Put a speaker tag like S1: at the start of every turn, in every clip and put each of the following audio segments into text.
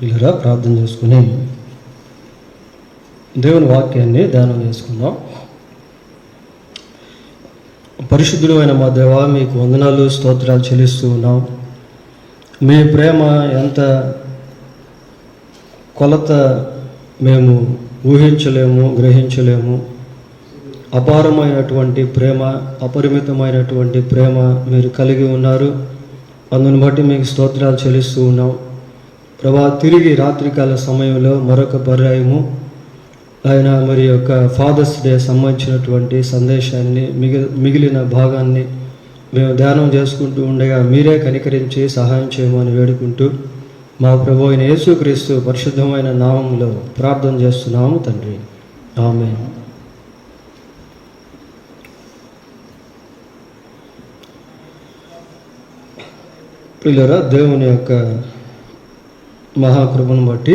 S1: ఇలా ప్రార్థన చేసుకుని దేవుని వాక్యాన్ని ధ్యానం చేసుకుందాం. పరిశుద్ధుడు అయిన మా దేవ, మీకు వందనాలు స్తోత్రాలు చెల్లిస్తూ ఉన్నాం. మీ ప్రేమ ఎంత కొలత మేము ఊహించలేము, గ్రహించలేము. అపారమైనటువంటి ప్రేమ, అపరిమితమైనటువంటి ప్రేమ మీరు కలిగి ఉన్నారు. అందుని బట్టి మీకు స్తోత్రాలు చెల్లిస్తూ ఉన్నాం ప్రభా. తిరిగి రాత్రికాల సమయంలో మరొక పర్యాయము ఆయన మరి యొక్క ఫాదర్స్ డే సంబంధించినటువంటి సందేశాన్ని మిగిలిన భాగాన్ని మేము ధ్యానం చేసుకుంటూ ఉండగా మీరే కనికరించి సహాయం చేయమని వేడుకుంటూ మా ప్రభు అయిన యేసుక్రీస్తు పరిశుద్ధమైన నామములో ప్రార్థన చేస్తున్నాము తండ్రి, ఆమేన్. ప్రియులారా, దేవుని యొక్క మహాకృపను బట్టి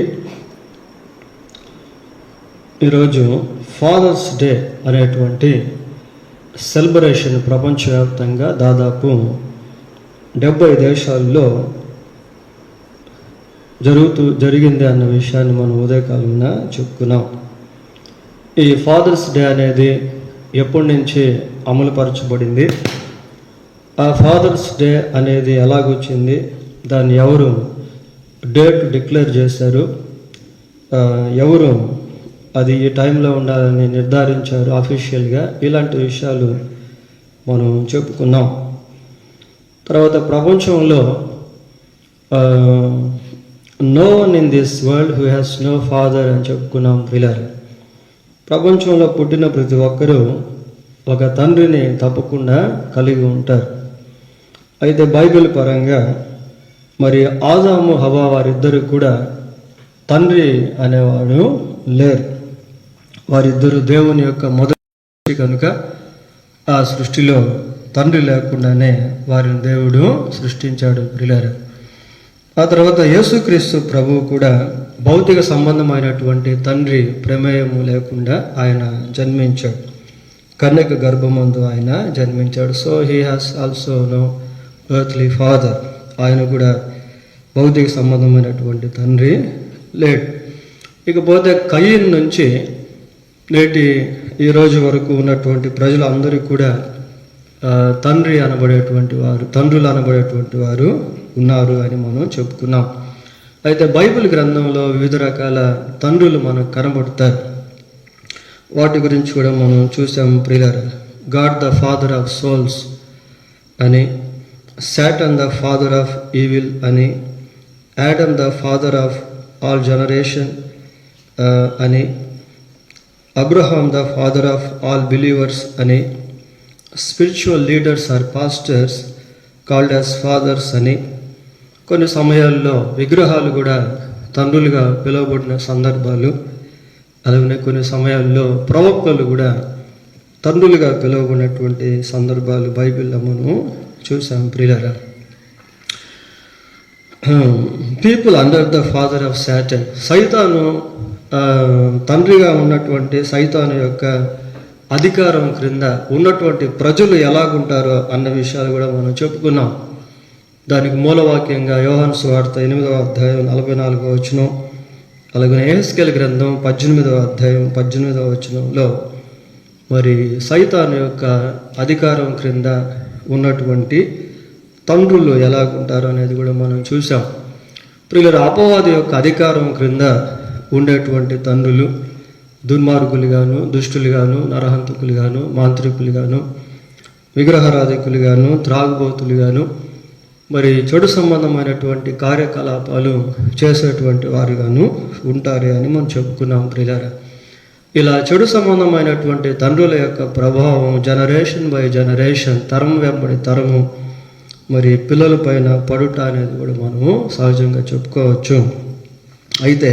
S1: ఈరోజు ఫాదర్స్ డే అనేటువంటి సెలబ్రేషన్ ప్రపంచవ్యాప్తంగా దాదాపు 70 దేశాల్లో జరిగింది అన్న విషయాన్ని మనం ఉదయకాలంలో చెప్పుకున్నాం. ఈ ఫాదర్స్ డే అనేది ఎప్పటి నుంచి అమలుపరచబడింది, ఆ ఫాదర్స్ డే అనేది ఎలాగొచ్చింది, దాన్ని ఎవరు డేట్ డిక్లేర్ చేశారు, ఎవరు అది ఈ టైంలో ఉండాలని నిర్ధారించారు అఫీషియల్గా, ఇలాంటి విషయాలు మనం చెప్పుకున్నాం. తర్వాత ప్రపంచంలో no one in this world who has no father అని చెప్పుకున్నాం పిల్లలు. ప్రపంచంలో పుట్టిన ప్రతి ఒక్కరూ ఒక తండ్రిని తప్పకుండా కలిగి ఉంటారు. అయితే బైబిల్ పరంగా మరి ఆదాము హవ్వ వారిద్దరు కూడా తండ్రి అనేవాడు లేరు. వారిద్దరు దేవుని యొక్క మొదటి కనుక ఆ సృష్టిలో తండ్రి లేకుండానే వారిని దేవుడు సృష్టించాడు ప్రియులారా. ఆ తర్వాత యేసుక్రీస్తు ప్రభువు కూడా భౌతిక సంబంధమైనటువంటి తండ్రి ప్రమేయము లేకుండా ఆయన జన్మించాడు. కన్యక గర్భమందు ఆయన జన్మించాడు. So he has also no earthly father. ఆయన కూడా భౌతిక సంబంధమైనటువంటి తండ్రి లేడు. ఇకపోతే కయీన్ నుంచి నేటి ఈరోజు వరకు ఉన్నటువంటి ప్రజలందరూ కూడా తండ్రి అనబడేటువంటి వారు, తండ్రులు అనబడేటువంటి వారు ఉన్నారు అని మనం చెప్పుకున్నాం. అయితే బైబిల్ గ్రంథంలో వివిధ రకాల తండ్రులు మనకు కనబడతారు. వాటి గురించి కూడా మనం చూసాం ప్రియులారా. God the father of souls అని, Satan the father of evil అని, Adam the father of all generation అని, Abraham the father of all believers అని, spiritual leaders or pastors called as fathers అని, కొన్ని సమయాల్లో విగ్రహాలు కూడా తండ్రులుగా పిలువబడిన సందర్భాలు, అలాగే కొన్ని సమయాల్లో ప్రవక్తలు కూడా తండ్రులుగా పిలువబడినటువంటి సందర్భాలు బైబిల్లో మనం చూసాం ప్రియులారా. People under the father of Satan, సైతాను తండ్రిగా ఉన్నటువంటి సైతాను యొక్క అధికారం క్రింద ఉన్నటువంటి ప్రజలు ఎలాగుంటారో అన్న విషయాలు కూడా మనం చెప్పుకున్నాం. దానికి మూలవాక్యంగా యోహాను సువార్త 8వ అధ్యాయం 44వ వచనం, అలాగే యెహెజ్కేలు గ్రంథం 18వ అధ్యాయం 18వ వచనంలో మరి సైతాను యొక్క అధికారం క్రింద ఉన్నటువంటి తండ్రులు ఎలాగుంటారు అనేది కూడా మనం చూసాం. ప్రియులారా, అపవాది యొక్క అధికారం క్రింద ఉండేటువంటి తండ్రులు దుర్మార్గులుగాను, దుష్టులుగాను, నరహంతకులుగాను, మాంత్రికులుగాను, విగ్రహారాధికులుగాను, త్రాగుబోతులుగాను, మరి చెడు సంబంధమైనటువంటి కార్యకలాపాలు చేసేటువంటి వారుగాను ఉంటారు అని మనం చెప్పుకున్నాం ప్రియులారా. ఇలా చెడు సంబంధమైనటువంటి తండ్రుల యొక్క ప్రభావం జనరేషన్ బై జనరేషన్, తరం వెంబడి తరము మరి పిల్లల పైన పడుట అనేది కూడా మనము సహజంగా చెప్పుకోవచ్చు. అయితే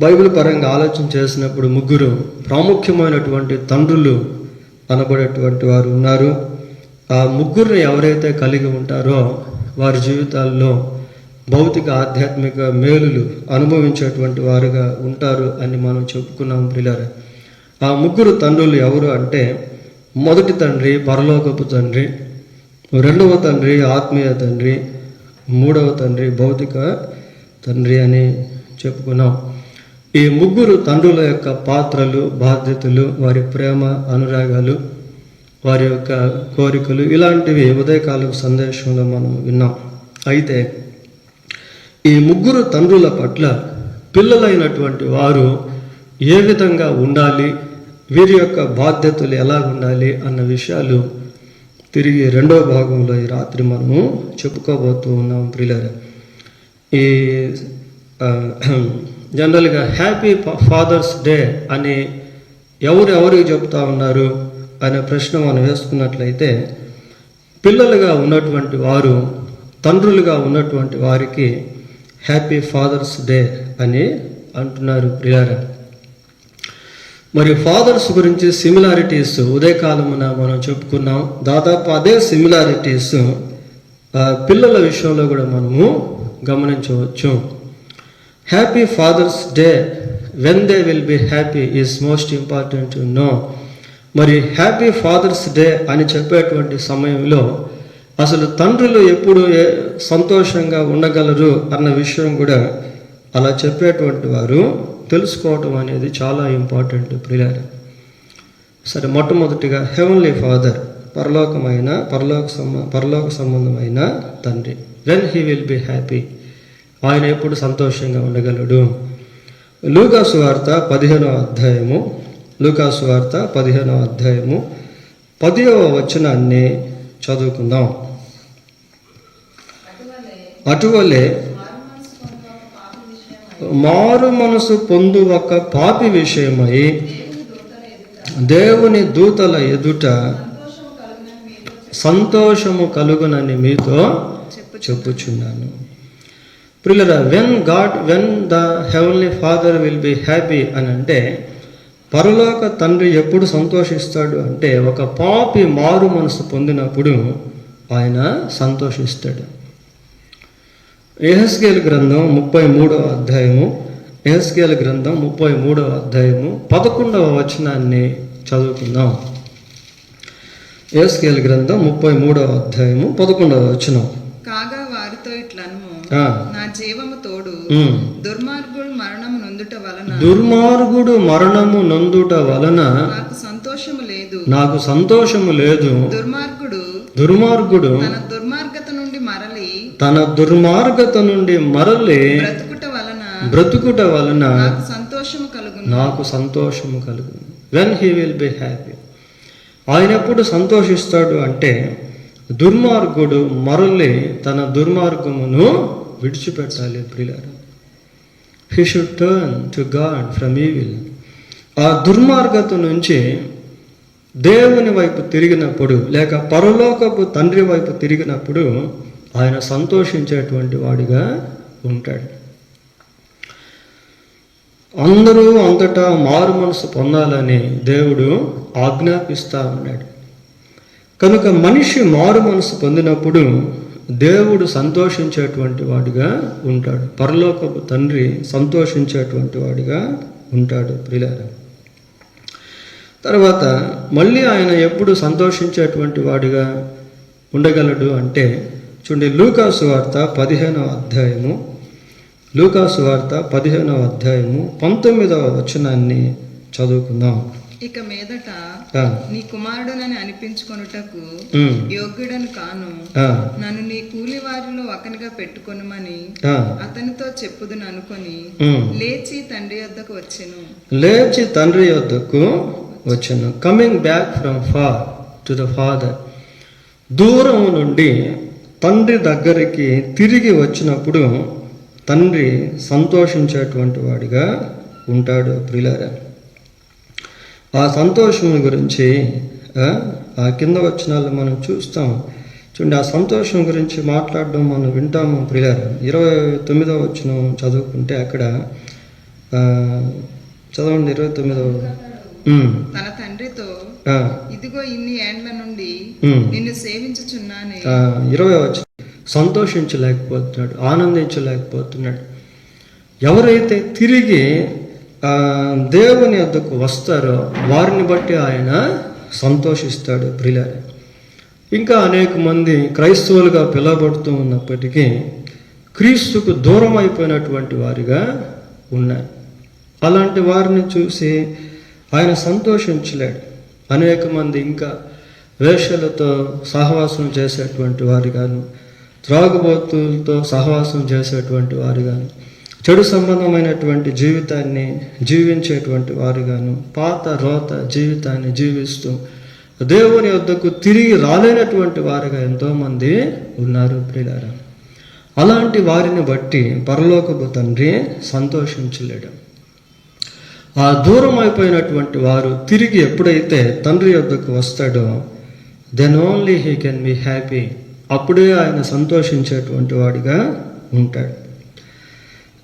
S1: బైబిల్ పరంగా ఆలోచన చేసినప్పుడు 3 ప్రాముఖ్యమైనటువంటి తండ్రులు అనబడేటువంటి వారు ఉన్నారు. ఆ 3 ఎవరైతే కలిగి ఉంటారో వారి జీవితాల్లో భౌతిక ఆధ్యాత్మిక మేలులు అనుభవించేటువంటి వారుగా ఉంటారు అని మనం చెప్పుకున్నాం ప్రియులారా. ఆ 3 తండ్రులు ఎవరు అంటే, మొదటి తండ్రి పరలోకపు తండ్రి, రెండవ తండ్రి ఆత్మీయ తండ్రి, మూడవ తండ్రి భౌతిక తండ్రి అని చెప్పుకున్నాం. ఈ ముగ్గురు తండ్రుల యొక్క పాత్రలు, బాధ్యతలు, వారి ప్రేమ, అనురాగాలు, వారి యొక్క కోరికలు, ఇలాంటివి ఉదయకాల సందేశంలో మనం విన్నాం. అయితే ఈ ముగ్గురు తండ్రుల పట్ల పిల్లలైనటువంటి వారు ఏ విధంగా ఉండాలి, వీరి యొక్క బాధ్యతలు ఎలా ఉండాలి అన్న విషయాలు తిరిగి రెండవ భాగంలో ఈ రాత్రి మనము చెప్పుకోబోతూ ఉన్నాం ప్రియులారా. ఈ జనరల్గా హ్యాపీ ఫాదర్స్ డే అని ఎవరికి చెప్తా ఉన్నారు అనే ప్రశ్న మనం వేసుకున్నట్లయితే, పిల్లలుగా ఉన్నటువంటి వారు, తండ్రులుగా ఉన్నటువంటి వారికి హ్యాపీ ఫాదర్స్ డే అని అంటున్నారు ప్రియులారా. మరి ఫాదర్స్ గురించి సిమిలారిటీస్ ఉదయకాలమున మనం చెప్పుకున్నాం. దాదాపు అదే సిమిలారిటీస్ పిల్లల విషయంలో కూడా మనము గమనించవచ్చు. Happy father's day, when they will be happy is most important to know. మరి హ్యాపీ ఫాదర్స్ డే అని చెప్పేటువంటి సమయంలో అసలు తండ్రులు ఎప్పుడు సంతోషంగా ఉండగలరు అన్న విషయం కూడా అలా చెప్పేటువంటి వారు తెలుసుకోవటం అనేది చాలా ఇంపార్టెంట్ ప్రియులారా. సరే, మొట్టమొదటిగా హెవెన్లీ ఫాదర్, పరలోక సంబంధమైన తండ్రి. When he will be happy, ఆయన ఎప్పుడు సంతోషంగా ఉండగలడు. లూకాసు వార్త 15వ అధ్యాయము, 10వ వచనాన్ని చదువుకుందాం. అటువలే మారు మనసు పొందు ఒక పాపి విషయమై దేవుని దూతల ఎదుట సంతోషము కలుగునని మీతో చెప్పుచున్నాను. ప్రియులారా, when the heavenly father will be happy అని అంటే, పరలోక తండ్రి ఎప్పుడు సంతోషిస్తాడు అంటే, ఒక పాపి మారు మనసు పొందినప్పుడు ఆయన సంతోషిస్తాడు. యెహెజ్కేలు గ్రంథం 33వ అధ్యాయము, 11వ వచనాన్ని చదువుకుందాం. యెహెజ్కేలు గ్రంథం 33వ అధ్యాయము 11వ వచనం.
S2: కాగా వారితో ఇట్లనుము, నా జీవము తోడు దుర్మార్గుడు మరణము నొందుట వలన నాకు సంతోషము లేదు. దుర్మార్గుడు తన దుర్మార్గత నుండి మరలి బ్రతుకుట వలన నాకు సంతోషము కలుగును. When he will be happy, ఆయన ఎప్పుడు సంతోషిస్తాడు అంటే, దుర్మార్గుడు మరలి తన దుర్మార్గమును విడిచిపెట్టాలి ప్రియులారా. He should turn to God from evil. ఆ దుర్మార్గత నుంచి దేవుని వైపు తిరిగినప్పుడు, లేక పరలోకపు తండ్రి వైపు తిరిగినప్పుడు ఆయన సంతోషించేటువంటి వాడిగా ఉంటాడు. అందరూ అంతటా మారు మనసు పొందాలని దేవుడు ఆజ్ఞాపిస్తూ ఉన్నాడు. కనుక మనిషి మారు మనసు పొందినప్పుడు దేవుడు సంతోషించేటువంటి వాడిగా ఉంటాడు. పరలోకపు తండ్రి సంతోషించేటువంటి వాడిగా ఉంటాడు ప్రియులారా. తర్వాత మళ్ళీ ఆయన ఎప్పుడు సంతోషించేటువంటి వాడిగా ఉండగలడు అంటే, చూడండి, లూకాసు వార్త 15వ అధ్యాయము, 19వ వచనాన్ని చదువుకుందాం. ఇక మీదట నీ కుమారుడనని అనిపించుకొనుటకు యోగ్యుడను కాను, నన్ను నీ కూలి వారిలో ఒకనిగా పెట్టుకొనుమని అతనితో చెప్పుదును అనుకొని లేచి తండ్రి యొద్దకు వచ్చెను. Coming back from far to the father, దూరం నుండి తండ్రి దగ్గరికి తిరిగి వచ్చినప్పుడు తండ్రి సంతోషించేటువంటి వాడిగా ఉంటాడు ప్రియులారా. ఆ సంతోషం గురించి ఆ కింద వచనాలు మనం చూస్తాం. చూడండి, ఆ సంతోషం గురించి మాట్లాడడం మనం వింటాము ప్రియులారా. 29వ వచనం చదువుకుంటే అక్కడ చదవండి. 29వ. తన తండ్రితో, ఇదిగో ఇన్ని ఏండ్ల నుండి నిన్ను సేవించుచున్నానే.
S1: 20వ వచనం, సంతోషించలేకపోతున్నాడు, ఆనందించలేకపోతున్నాడు. ఎవరైతే తిరిగి దేవుని వద్దకు వస్తారో వారిని బట్టి ఆయన సంతోషిస్తాడు ప్రియులారా. ఇంకా అనేక మంది క్రైస్తవులుగా పిలువబడుతూ ఉన్నప్పటికీ
S2: క్రీస్తుకు దూరం అయిపోయినటువంటి వారిగా ఉన్నారు. అలాంటి వారిని చూసి ఆయన సంతోషించలేడు. అనేక మంది ఇంకా వేశ్యలతో సహవాసం చేసేటువంటి వారు గాను, త్రాగుబోతులతో సహవాసం చేసేటువంటి వారు గాను, చెడు సంబంధమైనటువంటి జీవితాన్ని జీవించేటువంటి వారు గాను, పాత రోత జీవితాన్ని జీవిస్తూ దేవుని వద్దకు తిరిగి రాలేనటువంటి వారుగా ఎంతోమంది ఉన్నారు ప్రియులారా. అలాంటి వారిని బట్టి పరలోకపు తండ్రి సంతోషించలేడు. ఆ దూరం అయిపోయినటువంటి వారు తిరిగి ఎప్పుడైతే తండ్రి వద్దకు వస్తాడో then only he can be happy. అప్పుడే ఆయన సంతోషించేటువంటి వాడిగా ఉంటాడు.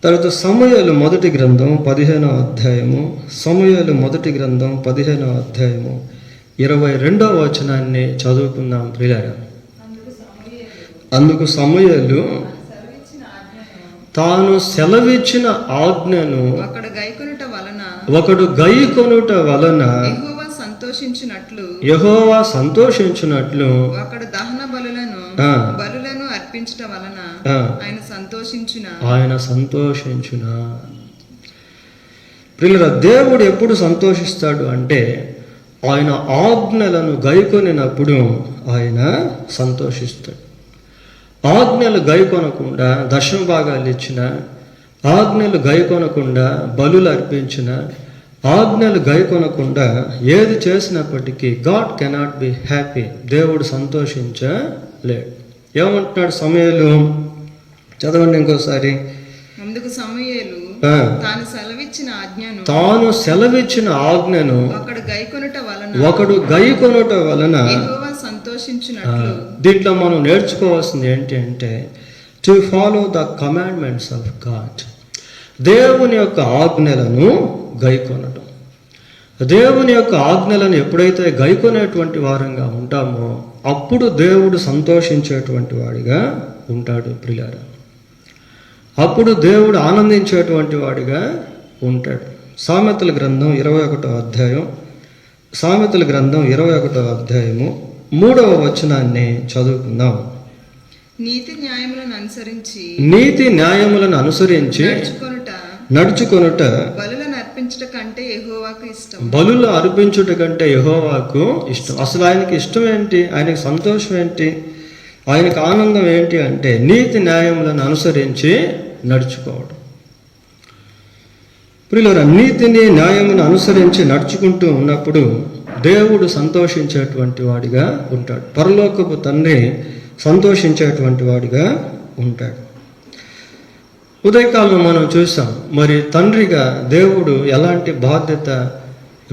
S2: తర్వాత సమూయేలు మొదటి గ్రంథం 15వ అధ్యాయము, సమూయేలు మొదటి గ్రంథం 15వ అధ్యాయము 22వ వచనాన్ని చదువుకుందాం ప్రియులారా. అందుకు సమూయేలు తాను సెలవిచ్చిన ఆజ్ఞను
S3: ఒకడు
S2: గైకొనుట వలన యెహోవా సంతోషించినట్లు
S3: ఒకడు దహన బలులను అర్పించుట వలన ఆయన
S2: సంతోషించున. ప్రియులారా, దేవుడు ఎప్పుడు సంతోషిస్తాడు అంటే ఆయన ఆజ్ఞలను గైకొనినప్పుడు ఆయన సంతోషిస్తాడు. ఆజ్ఞలు గైకొనకుండా దశమ భాగాలు ఇచ్చిన, ఆజ్ఞలు గైకొనకుండా బలులు అర్పించిన, ఆజ్ఞలు గైకొనకుండా ఏది చేసినప్పటికీ గాడ్ కెనాట్ బి హ్యాపీ. దేవుడు సంతోషించలేడు. ఏమంటున్నాడు సమూయేలు? చదవండి ఇంకోసారి.
S3: అందుకు సమూయేలు తాను
S2: సెలవిచ్చిన ఆజ్ఞను ఒకడు గైకొనుట వలన దీంట్లో మనం నేర్చుకోవాల్సింది ఏంటి అంటే to follow the commandments of God. దేవుని యొక్క ఆజ్ఞలను గైకొనడం. దేవుని యొక్క ఆజ్ఞలను ఎప్పుడైతే గైకొనేటువంటి వారంగా ఉంటామో అప్పుడు దేవుడు సంతోషించేటువంటి వాడిగా ఉంటాడు ప్రియులారా. అప్పుడు దేవుడు ఆనందించేటువంటి వాడిగా ఉంటాడు. సామెతల గ్రంథం 21వ అధ్యాయం, సామెతల గ్రంథం 21వ అధ్యాయము 3వ వచనాన్ని చదువుకుందాం.
S3: నీతి న్యాయములను అనుసరించి
S2: నడుచుకొనుట బలులు అర్పించుట కంటే యెహోవాకు ఇష్టం. అసలు ఆయనకి ఇష్టం ఏంటి? ఆయనకి సంతోషం ఏంటి? ఆయనకు ఆనందం ఏంటి అంటే నీతి న్యాయములను అనుసరించి నడుచుకోవడం. ప్రియులారా, నీతిని న్యాయమును అనుసరించి నడుచుకుంటూ ఉన్నప్పుడు దేవుడు సంతోషించేటువంటి వాడిగా ఉంటాడు. పరలోకపు తండ్రి సంతోషించేటువంటి వాడిగా ఉంటాడు. ఉదయకాలం మనం చూసాం, మరి తండ్రిగా దేవుడు ఎలాంటి బాధ్యత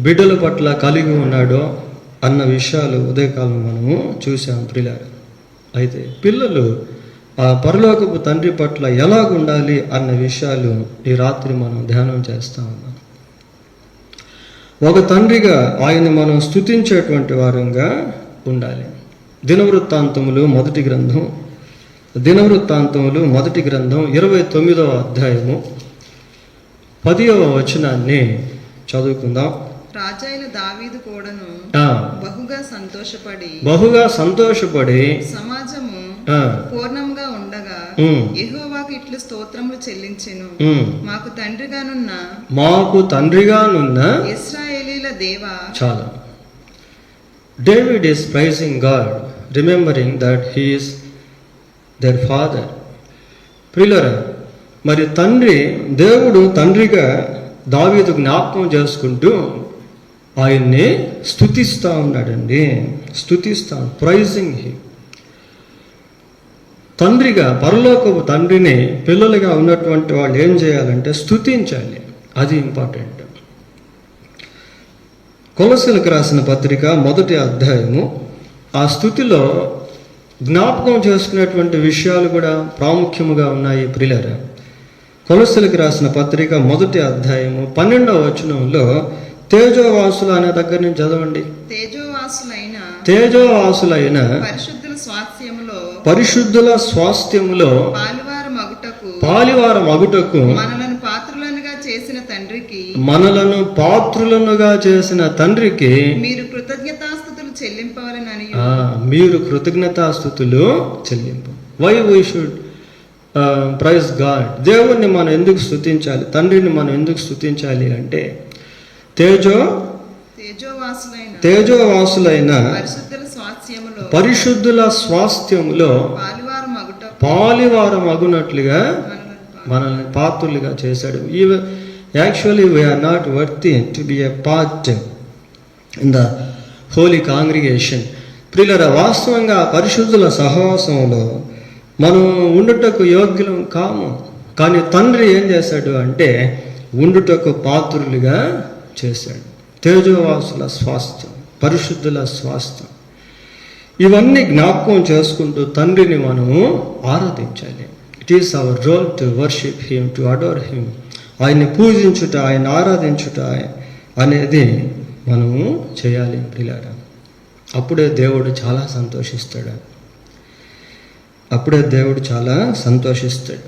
S2: బిడ్డల పట్ల కలిగి ఉన్నాడో అన్న విషయాలు ఉదయకాలం మనము చూసాం ప్రియులారా. అయితే పిల్లలు ఆ పరలోకపు తండ్రి పట్ల ఎలాగుండాలి అన్న విషయాలు ఈ రాత్రి మనం ధ్యానం చేస్తా ఉన్నాం. ఒక తండ్రిగా ఆయన్ని మనం స్తుతించేటువంటి వారంగా ఉండాలి. దినవృత్తాంతములు మొదటి గ్రంథం 29వ అధ్యాయము 10వ వచనాన్ని చదువుకుందాం.
S3: రాజైన దావీదు కూడాను
S2: బహుగా సంతోషపడి
S3: సమాజము పూర్ణంగా ఉండగా యెహోవాకు ఇట్లు స్తోత్రములు చెల్లించెను. మాకు తండ్రిగానున్న ఇశ్రాయేలీల దేవా.
S2: చాలా. David is pricing God, remembering that he is there father. ప్రియులారా, మరి దేవుడు తండ్రిగా దావీదు జ్ఞాపకం చేసుకుంటూ ఆయన్ని స్తుతిస్తూ ఉన్నాడండి. Praising he. తండ్రిగా, పరలోకపు తండ్రిని పిల్లలుగా ఉన్నటువంటి వాళ్ళు ఏం చేయాలంటే స్తుతించాలి. అది ఇంపార్టెంట్. కొలస్సీలకు రాసిన పత్రిక 1వ అధ్యాయము, ఆ స్తుతిలో జ్ఞాపకం చేసుకునేటువంటి విషయాలు కూడా ప్రాముఖ్యముగా ఉన్నాయి ప్రియులారా. కొలస్సీలకు రాసిన పత్రిక 1వ అధ్యాయము 12వ వచనంలో తేజోవాసులు అనే దగ్గర నుంచి చదవండి. తేజోవాసులైన పరిశుద్ధుల స్వాస్థ్యములో పాలివార మగుటకు
S3: మనలను పాత్రులనుగా
S2: చేసిన తండ్రికి
S3: మీరు కృతజ్ఞతాస్తుతులు చెల్లింపవాలని.
S2: మీరు కృతజ్ఞతాస్తుతులు చెల్లింపు. Why we should praise God. దేవుణ్ణి మనం ఎందుకు స్తుతించాలి, తండ్రిని మనం ఎందుకు స్తుతించాలి అంటే తేజోవాసులైన పరిశుద్ధుల స్వాస్థ్యములో పాలివారం అగునట్లుగా మనల్ని పాత్రులుగా చేశాడు. Actually we are not worthy to be a part in the holy congregation. ప్రియులరా, వాస్తవంగా పరిశుద్ధుల సహవాసంలో మనం ఉండుటకు యోగ్యులం కాము. కానీ తండ్రి ఏం చేశాడు అంటే ఉండుటకు పాత్రులుగా చేశాడు. తేజోవాసుల స్వాస్థ్యం, పరిశుద్ధుల స్వాస్థ్యం, ఇవన్నీ జ్ఞాపకం చేసుకుంటూ తండ్రిని మనము ఆరాధించాలి. It is our role to worship him, to adore him. ఆయన్ని పూజించుట, ఆయన ఆరాధించుట అనేది మనము చేయాలి ప్రియులారా. అప్పుడే దేవుడు చాలా సంతోషిస్తాడు.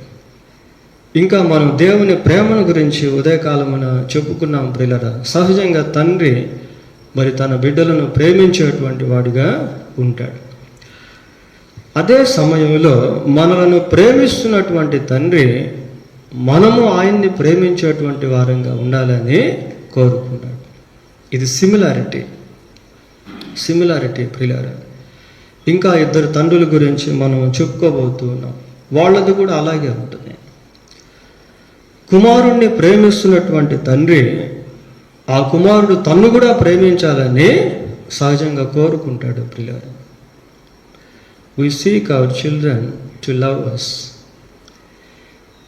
S2: ఇంకా మనం దేవుని ప్రేమను గురించి ఉదయకాలమున చెప్పుకున్నాం ప్రియులారా. సహజంగా తండ్రి మరి తన బిడ్డలను ప్రేమించేటువంటి వాడిగా ఉంటాడు. అదే సమయంలో మనలను ప్రేమిస్తున్నటువంటి తండ్రి మనము ఆయన్ని ప్రేమించేటువంటి వారంగా ఉండాలని కోరుకున్నాడు. ఇది సిమిలారిటీ ప్రియులారా. ఇంకా ఇద్దరు తండ్రుల గురించి మనం చెప్పుకోబోతున్నాం. వాళ్ళది కూడా అలాగే ఉంటుంది. కుమారుణ్ణి ప్రేమిస్తున్నటువంటి తండ్రి ఆ కుమారుడు తన్ను కూడా ప్రేమించాలని సహజంగా కోరుకుంటాడు ప్రియులారా. We seek our children to love us.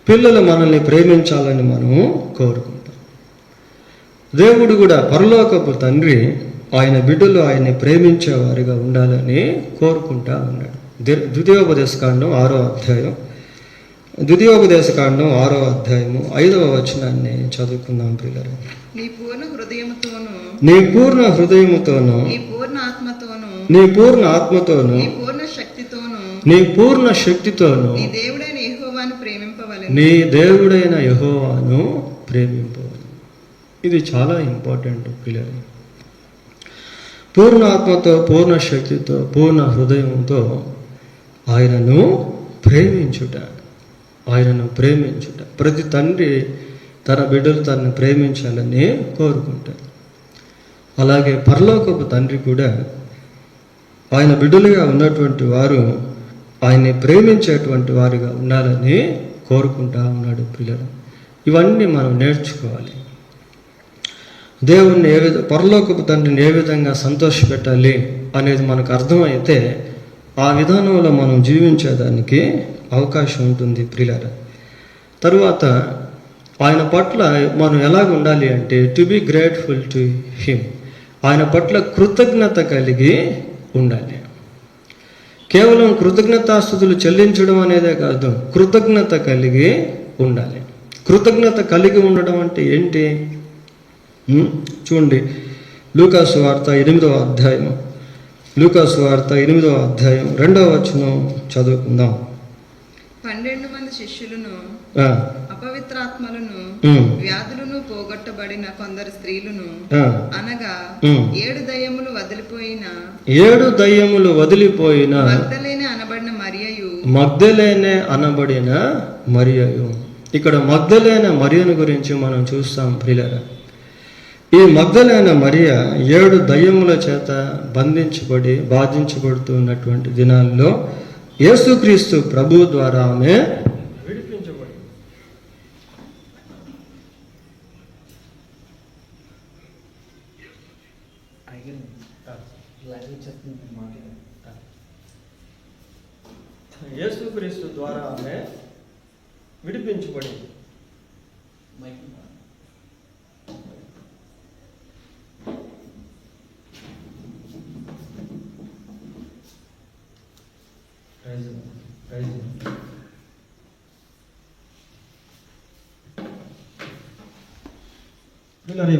S2: పిల్లలు మనల్ని ప్రేమించాలని మనము కోరుకుంటాం. దేవుడు కూడా పరలోకపు తండ్రి ఆయన బిడ్డలు ఆయన్ని ప్రేమించేవారిగా ఉండాలని కోరుకుంటా ఉన్నాడు. ద్వితీయోపదేశకాండం 6వ అధ్యాయము 5వ వచనాన్ని చదువుకుందాం ప్రియులారా.
S3: నీ పూర్ణ హృదయముతోను,
S2: నీ పూర్ణ హృదయముతోను,
S3: నీ పూర్ణ ఆత్మతోను,
S2: నీ పూర్ణ ఆత్మతోను,
S3: నీ పూర్ణ శక్తితోను,
S2: నీ పూర్ణ శక్తితోను
S3: నీ దేవుడైన యెహోవాను ప్రేమింపవలెను.
S2: నీ దేవుడైన యెహోవాను ప్రేమింపవలెను. ఇది చాలా ఇంపార్టెంట్ పిల్లలు. పూర్ణ ఆత్మతో, పూర్ణ శక్తితో, పూర్ణ హృదయంతో ఆయనను ప్రేమించుట. ప్రతి తండ్రి తన బిడ్డలు తనను ప్రేమించాలని కోరుకుంటారు. అలాగే పరలోకపు తండ్రి కూడా ఆయన బిడ్డలుగా ఉన్నటువంటి వారు ఆయన్ని ప్రేమించేటువంటి వారిగా ఉండాలని కోరుకుంటా ఉన్నాడు పిల్లలు. ఇవన్నీ మనం నేర్చుకోవాలి. దేవుణ్ణి పరలోకపు తండ్రిని ఏ విధంగా సంతోషపెట్టాలి అనేది మనకు అర్థమైతే ఆ విధానంలో మనం జీవించేదానికి అవకాశం ఉంటుంది ప్రియులారా. తరువాత ఆయన పట్ల మనం ఎలాగ ఉండాలి అంటే to be grateful to him. ఆయన పట్ల కృతజ్ఞత కలిగి ఉండాలి. కేవలం కృతజ్ఞతాస్తుతులు చెల్లించడం అనేదే కాదు, కృతజ్ఞత కలిగి ఉండాలి. కృతజ్ఞత కలిగి ఉండడం అంటే ఏంటి? చూడండి, లూకాసు వార్త 8వ అధ్యాయం 2వ వచనం చదువుకుందాం.
S3: 12 మంది శిష్యులను, అపవిత్రాత్మలను, వ్యాధులను పోగొట్టబడిన కొందరు స్త్రీలను, అనగా 7 దయ్యములు వదిలిపోయిన మగ్దలేనే అనబడిన మరియయు. ఇక్కడ మగ్దలేన మరియను గురించి మనం చూస్తాం ప్రియులారా. ఈ మగ్దలేన మరియ 7 దయ్యముల చేత బాధించబడుతున్నటువంటి దినాల్లో యేసుక్రీస్తు ప్రభు ద్వారా ఆమె విడిపించబడి యేసుక్రీస్తు ద్వారా ఆమె విడిపించబడింది.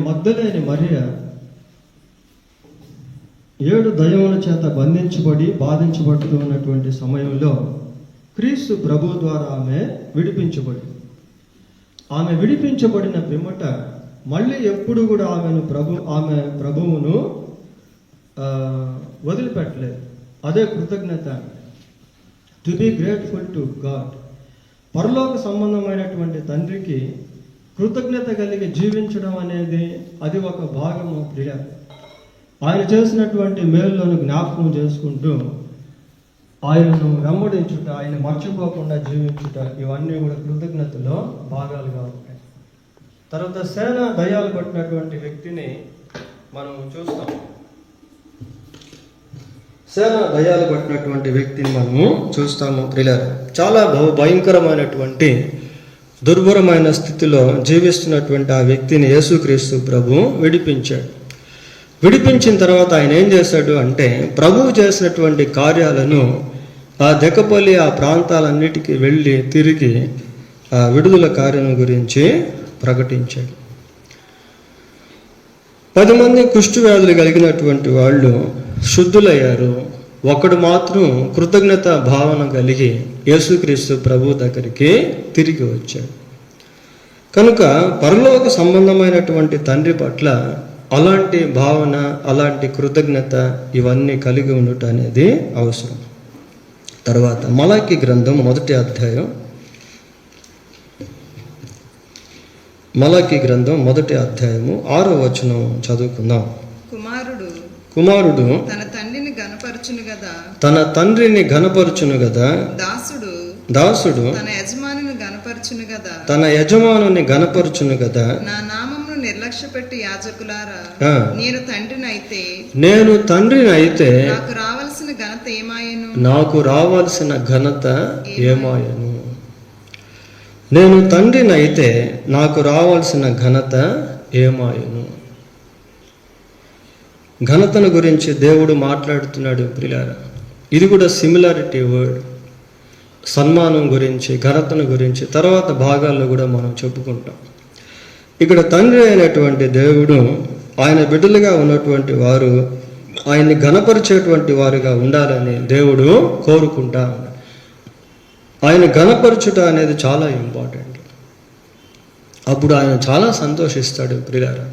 S3: మగ్దలేని మరియ 7 దయ్యముల చేత బాధించబడుతూ ఉన్నటువంటి సమయంలో క్రీస్తు ప్రభు ద్వారా ఆమె విడిపించబడిన పిమ్మట మళ్ళీ ఎప్పుడు కూడా ఆమె ప్రభువును వదిలిపెట్టలేదు. అదే కృతజ్ఞత. To be grateful to God.
S1: పరలోక సంబంధమైనటువంటి తండ్రికి కృతజ్ఞత కలిగి జీవించడం అనేది అది ఒక భాగము ప్రియ. ఆయన చేసినటువంటి మేలులను జ్ఞాపకం చేసుకుంటూ ఆయనను వెంబడించుట, ఆయన మర్చిపోకుండా జీవించుట, ఇవన్నీ కూడా కృతజ్ఞతలో భాగాలుగా ఉంటాయి. తర్వాత సేన దయ్యాలు పట్టినటువంటి వ్యక్తిని మనం చూస్తాం. సేన దయ్యాలు పట్టినటువంటి వ్యక్తిని మనము చూస్తాము ప్రియులారా. చాలా భయంకరమైనటువంటి దుర్భరమైన స్థితిలో జీవిస్తున్నటువంటి ఆ వ్యక్తిని యేసుక్రీస్తు ప్రభు విడిపించాడు. విడిపించిన తర్వాత ఆయన ఏం చేశాడు అంటే, ప్రభువు చేసినటువంటి కార్యాలను ఆ దెక్కపల్లి ఆ ప్రాంతాలన్నిటికీ వెళ్ళి తిరిగి ఆ విడుదల కార్యం గురించి ప్రకటించాడు. 10 మంది కుష్టు వ్యాధులు కలిగినటువంటి వాళ్ళు శుద్ధులయ్యారు. ఒకడు మాత్రం కృతజ్ఞత భావన కలిగి యేసుక్రీస్తు ప్రభు దగ్గరికి తిరిగి వచ్చాడు. కనుక పరలోక సంబంధమైనటువంటి తండ్రి పట్ల అలాంటి భావన, అలాంటి కృతజ్ఞత ఇవన్నీ కలిగి ఉండటం అనేది అవసరం. తర్వాత మలాకి గ్రంథం 1వ అధ్యాయం, మలాకి గ్రంథం 1వ అధ్యాయము 6వ వచనం చదువుకుందాం. కుమారుడు
S4: తన తండ్రిని గనపరచును గదా,
S1: తన తండ్రిని గనపరచును గదా, దాసుడు
S4: తన యజమానిని గనపరచును గదా,
S1: తన యజమానుని గనపరచును గదా.
S4: నా నామమును నిర్లక్ష్యపెట్టి యాజకులారా, నేను తండ్రిని అయితే నాకు రావాల్సిన ఘనత ఏమాయను,
S1: నాకు రావాల్సిన ఘనత ఏమాయను. నేను తండ్రిని అయితే నాకు రావాల్సిన ఘనత ఏమాయను. ఘనతను గురించి దేవుడు మాట్లాడుతున్నాడు ప్రియులారా. ఇది కూడా సిమిలారిటీ వర్డ్. సన్మానం గురించి, ఘనతను గురించి తర్వాత భాగాల్లో కూడా మనం చెప్పుకుంటాం. ఇక్కడ తండ్రి అయినటువంటి దేవుడు ఆయన బిడ్డలుగా ఉన్నటువంటి వారు ఆయన్ని ఘనపరిచేటువంటి వారుగా ఉండాలని దేవుడు కోరుకుంటా ఉన్నాడు. ఆయన ఘనపరచుట అనేది చాలా ఇంపార్టెంట్. అప్పుడు ఆయన చాలా సంతోషిస్తాడు ప్రియులారా.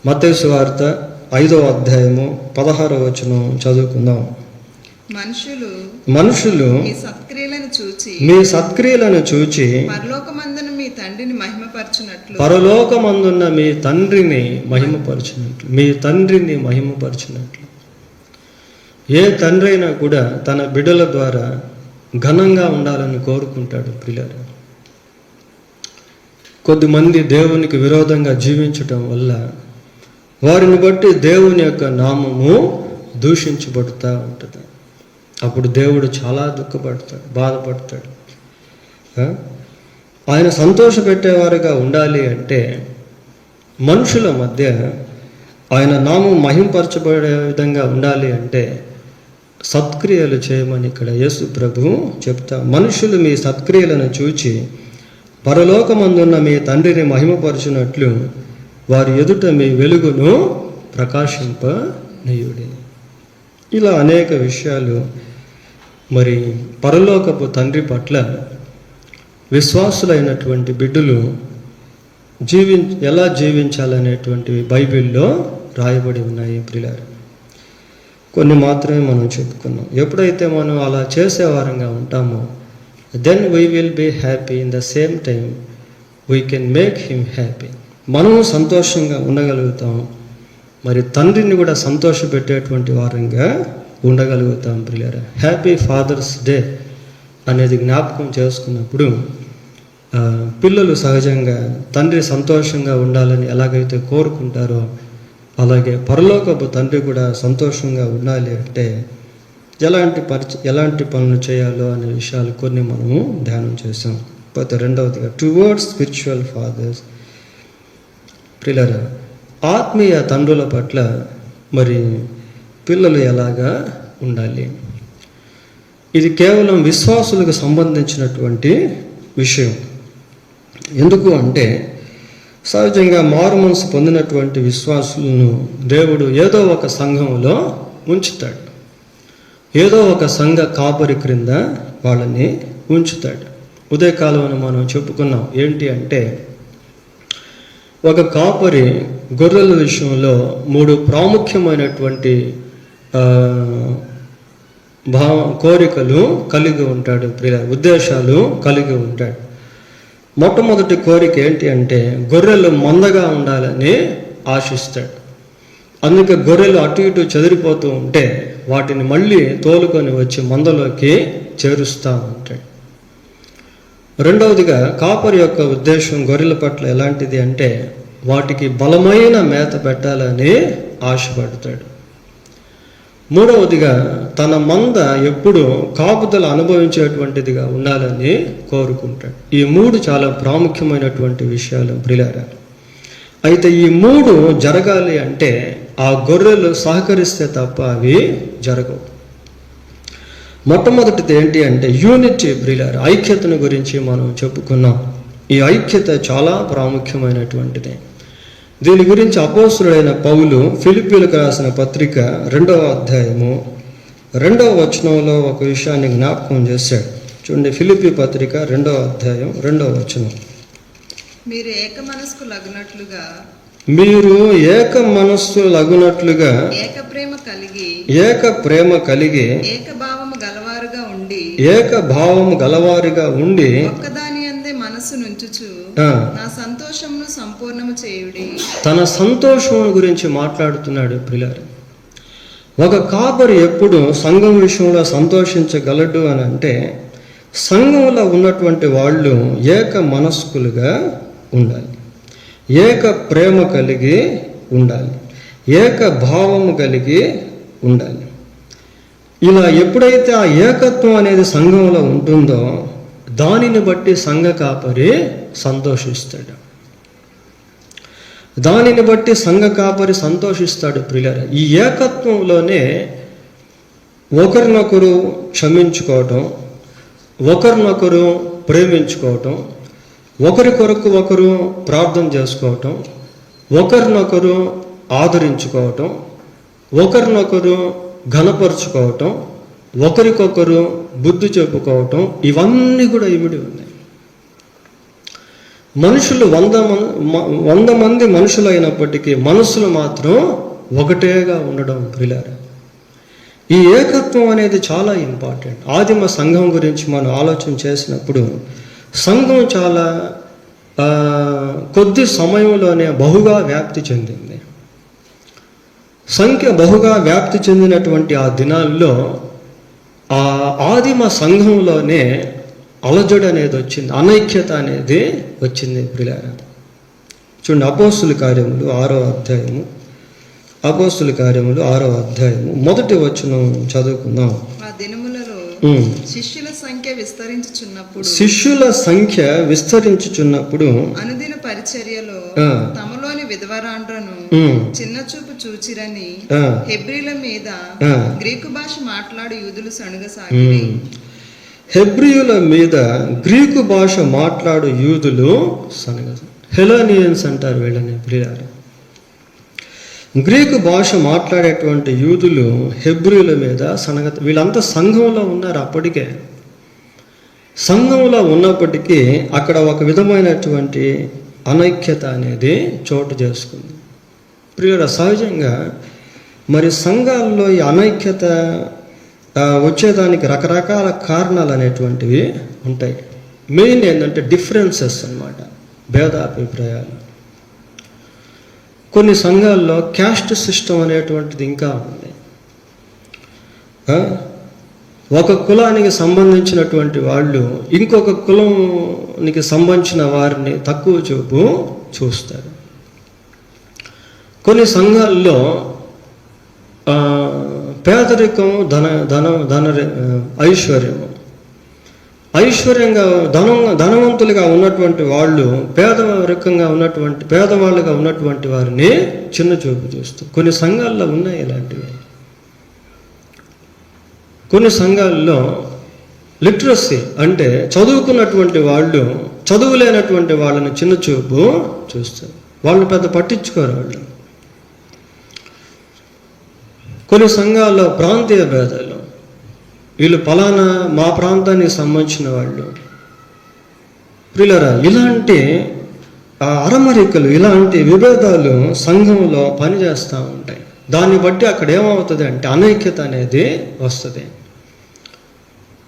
S1: మత్తయి సువార్త 5వ అధ్యాయము 16వ వచనం చదువుకుందాం. మనుషులు మీ సత్క్రియలను చూచి
S4: పరలోకమందున్న మీ తండ్రిని మహిమపరచునట్లు,
S1: పరలోకమందున్న మీ తండ్రిని మహిమపరచునట్లు, మీ తండ్రిని మహిమపరచునట్లు. ఏ తండ్రి అయినా కూడా తన బిడ్డల ద్వారా ఘనంగా ఉండాలని కోరుకుంటాడు ప్రియులారా. కొద్దిమంది దేవునికి విరోధంగా జీవించటం వల్ల వారిని బట్టి దేవుని యొక్క నామము దూషించబడుతూ ఉంటుంది. అప్పుడు దేవుడు చాలా దుఃఖపడతాడు, బాధపడతాడు. ఆయన సంతోషపెట్టేవారుగా ఉండాలి అంటే మనుషుల మధ్య ఆయన నామం మహింపరచబడే విధంగా ఉండాలి అంటే సత్క్రియలు చేయమని ఇక్కడ యేసు ప్రభు చెప్తా. మనుషులు మీ సత్క్రియలను చూచి పరలోకమందున్న మీ తండ్రిని మహిమపరచునట్లు వారి ఎదుట మీ వెలుగును ప్రకాశింపనీయుడి. ఇలా అనేక విషయాలు మరి పరలోకపు తండ్రి పట్ల విశ్వాసులైనటువంటి బిడ్డలు ఎలా జీవించాలనేటువంటివి బైబిల్లో రాయబడి ఉన్నాయి ప్రియులారా. కొన్ని మాత్రమే మనం చెప్పుకున్నాం. ఎప్పుడైతే మనం అలా చేసేవారంగా ఉంటామో then we will be happy. In the same time we can make him happy. మనము సంతోషంగా ఉండగలుగుతాం, మరి తండ్రిని కూడా సంతోషపెట్టేటువంటి వారంగా ఉండగలుగుతాం ప్రియులారా. హ్యాపీ ఫాదర్స్ డే అనేది జ్ఞాపకం చేసుకున్నప్పుడు పిల్లలు సహజంగా తండ్రి సంతోషంగా ఉండాలని ఎలాగైతే కోరుకుంటారో అలాగే పరలోకపు తండ్రి కూడా సంతోషంగా ఉండాలి అంటే ఎలాంటి పనులు చేయాలో అనే విషయాలు కొన్ని మనము ధ్యానం చేసాం. పోతే రెండవదిగా టువర్డ్స్ స్పిరిచువల్ ఫాదర్స్. ప్రియులారా, ఆత్మీయ తండ్రుల పట్ల మరి పిల్లలు ఎలాగా ఉండాలి? ఇది కేవలం విశ్వాసులకు సంబంధించినటువంటి విషయం. ఎందుకు అంటే సహజంగా మారు మనసు పొందినటువంటి విశ్వాసులను దేవుడు ఏదో ఒక సంఘంలో ఉంచుతాడు, ఏదో ఒక సంఘ కాపరి క్రింద వాళ్ళని ఉంచుతాడు. ఉదయకాలంలో మనం చెప్పుకున్నాం ఏంటి అంటే, ఒక కాపరి గొర్రెల విషయంలో 3 ప్రాముఖ్యమైనటువంటి
S3: కోరికలు కలిగి ఉంటాడు ప్రియ, ఉద్దేశాలు కలిగి ఉంటాడు. మొట్టమొదటి కోరిక ఏంటి అంటే గొర్రెలు మందగా ఉండాలని ఆశిస్తాడు. అందుకే గొర్రెలు అటు ఇటు చెదిరిపోతూ ఉంటే వాటిని మళ్ళీ తోలుకొని వచ్చి మందలోకి చేరుస్తూ ఉంటాడు. రెండవదిగా కాపరి యొక్క ఉద్దేశం గొర్రెల పట్ల ఎలాంటిది అంటే వాటికి బలమైన మేత పెట్టాలని ఆశపడతాడు. మూడవదిగా తన మంద ఎప్పుడు కాపుదల అనుభవించేటువంటిదిగా ఉండాలని కోరుకుంటాడు. ఈ మూడు చాలా ప్రాముఖ్యమైనటువంటి విషయాలు ప్రియులారా. అయితే ఈ మూడు జరగాలి అంటే ఆ గొర్రెలు సహకరిస్తే తప్ప అవి జరగవు. మొట్టమొదటిది ఏంటి అంటే యూనిటీ ప్రియులారా, ఐక్యతను గురించి మనం చెప్పుకున్నాం. ఈ ఐక్యత చాలా ప్రాముఖ్యమైనటువంటిది. దీని గురించి అపోస్తుడైన పౌలు ఫిలిప్పీలకు రాసిన పత్రిక 2వ అధ్యాయము 2వ వచనంలో ఒక విషయాన్ని జ్ఞాపకం చేశాడు. చూడండి, ఫిలిప్పీ పత్రిక 2వ అధ్యాయం 2వ వచనం.
S4: మీరు ఏక మనస్కులగునట్లుగా
S3: ఏక మనస్సులగునట్లుగా
S4: ఏక ప్రేమ కలిగి ఏక
S3: భావము గలవారిగా ఉండి
S4: ఒక్కదాని అందే మనస్సు నుంచుచు నా సంతోషమును సంపూర్ణము చేయుడి.
S3: తన సంతోషం గురించి మాట్లాడుతున్నాడు ప్రియులారా. ఒక కాపరి ఎప్పుడు సంఘం విషయంలో సంతోషించగలడు అని అంటే సంఘంలో ఉన్నటువంటి వాళ్ళు ఏక మనస్కులుగా ఉండాలి, ఏక ప్రేమ కలిగి ఉండాలి, ఏక భావము కలిగి ఉండాలి. ఇలా ఎప్పుడైతే ఆ ఏకత్వం అనేది సంఘంలో ఉంటుందో దానిని బట్టి సంఘ కాపరి సంతోషిస్తాడు. దానిని బట్టి సంఘ కాపరి సంతోషిస్తాడు ప్రియులారా. ఈ ఏకత్వంలోనే ఒకరినొకరు క్షమించుకోవటం, ఒకరినొకరు ప్రేమించుకోవటం, ఒకరి కొరకు ఒకరు ప్రార్థన చేసుకోవటం, ఒకరినొకరు ఆదరించుకోవటం, ఒకరినొకరు ఘనపరుచుకోవటం, ఒకరికొకరు బుద్ధి చెప్పుకోవటం, ఇవన్నీ కూడా ఇమిడి ఉన్నాయి. మనుషులు 100 మంది మనుషులు అయినప్పటికీ మనసులు మాత్రం ఒకటేగా ఉండడం ప్రియులారా. ఈ ఏకత్వం అనేది చాలా ఇంపార్టెంట్. ఆదిమ సంఘం గురించి మనం ఆలోచన చేసినప్పుడు సంఘం చాలా కొద్ది సమయంలోనే బహుగా వ్యాప్తి చెందింది. సంఖ్య బహుగా వ్యాప్తి చెందినటువంటి ఆ దినాల్లో ఆ ఆదిమ సంఘంలోనే అలజడి అనేది వచ్చింది, అనైక్యత అనేది వచ్చింది ప్రియులారా. చూడండి, అపోస్తుల కార్యములు 6వ అధ్యాయము, అపోస్తుల కార్యములు 6వ అధ్యాయము 1వ వచనం చదువుకుందాం.
S4: ఆ దినములలో శిష్యుల సంఖ్య విస్తరించుచున్నప్పుడు
S3: అనుదిన పరిచర్యలో తమలోని విధవరాండ్రను
S4: చిన్న చూపు చూచిరని హెబ్రీల మీద గ్రీకు భాష మాట్లాడు యూదులు సణుగసాగిరి.
S3: హెబ్రీయుల మీద గ్రీకు భాష మాట్లాడు యూదులు హెలోనియన్స్ అంటారు వీళ్ళని ప్రియులారా. గ్రీకు భాష మాట్లాడేటువంటి యూదులు హెబ్రీయుల మీద వీళ్ళంతా సంఘంలో ఉన్నారు. అప్పటికే సంఘంలో ఉన్నప్పటికీ అక్కడ ఒక విధమైనటువంటి అనైక్యత అనేది చోటు చేసుకుంది. ప్రియుల సహజంగా మరి సంఘాల్లో ఈ అనైక్యత వచ్చేదానికి రకరకాల కారణాలు అనేటువంటివి ఉంటాయి. మెయిన్ ఏంటంటే డిఫరెన్సెస్ అన్నమాట, భేదాభిప్రాయాలు. కొన్ని సంఘాల్లో క్యాస్ట్ సిస్టమ్ అనేటువంటిది ఇంకా ఉంది. ఒక కులానికి సంబంధించినటువంటి వాళ్ళు ఇంకొక కులానికి సంబంధించిన వారిని తక్కువ చూపు చూస్తారు. కొన్ని సంఘాల్లో పేదరికం, ఐశ్వర్యంగా ధనవంతులుగా ఉన్నటువంటి వాళ్ళు పేదవాళ్ళుగా ఉన్నటువంటి వారిని చిన్న చూపు చూస్తారు. కొన్ని సంఘాల్లో ఉన్నాయి ఇలాంటివి. కొన్ని సంఘాల్లో లిటరసీ అంటే చదువుకున్నటువంటి వాళ్ళు చదువులేనటువంటి వాళ్ళని చిన్న చూపు చూస్తారు. వాళ్ళు పెద్ద పట్టించుకోరు వాళ్ళు. కొన్ని సంఘాల్లో ప్రాంతీయ భేదాలు, వీళ్ళు ఫలానా మా ప్రాంతానికి సంబంధించిన వాళ్ళు. ప్రియులారా, ఇలాంటి అరమరికలు, ఇలాంటి విభేదాలు సంఘంలో పనిచేస్తూ ఉంటాయి. దాన్ని బట్టి అక్కడ ఏమవుతుంది అంటే అనైక్యత అనేది వస్తుంది.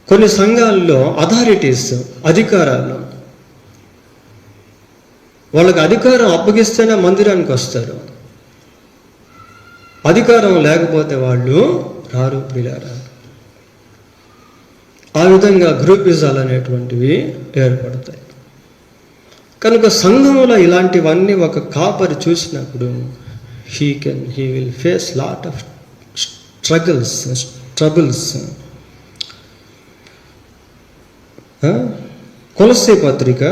S3: కొన్ని సంఘాల్లో అథారిటీస్, అధికారాలు, వాళ్ళకి అధికారం అప్పగిస్తేనే మందిరానికి వస్తారు. అధికారం లేకపోతే వాళ్ళు రారు ప్రియులారా. ఆ విధంగా గ్రూపిజాలు అనేటువంటివి ఏర్పడతాయి. కనుక సంఘంలో ఇలాంటివన్నీ ఒక కాపరి చూసినప్పుడు he will face lot of troubles. కొలస్సీ పత్రిక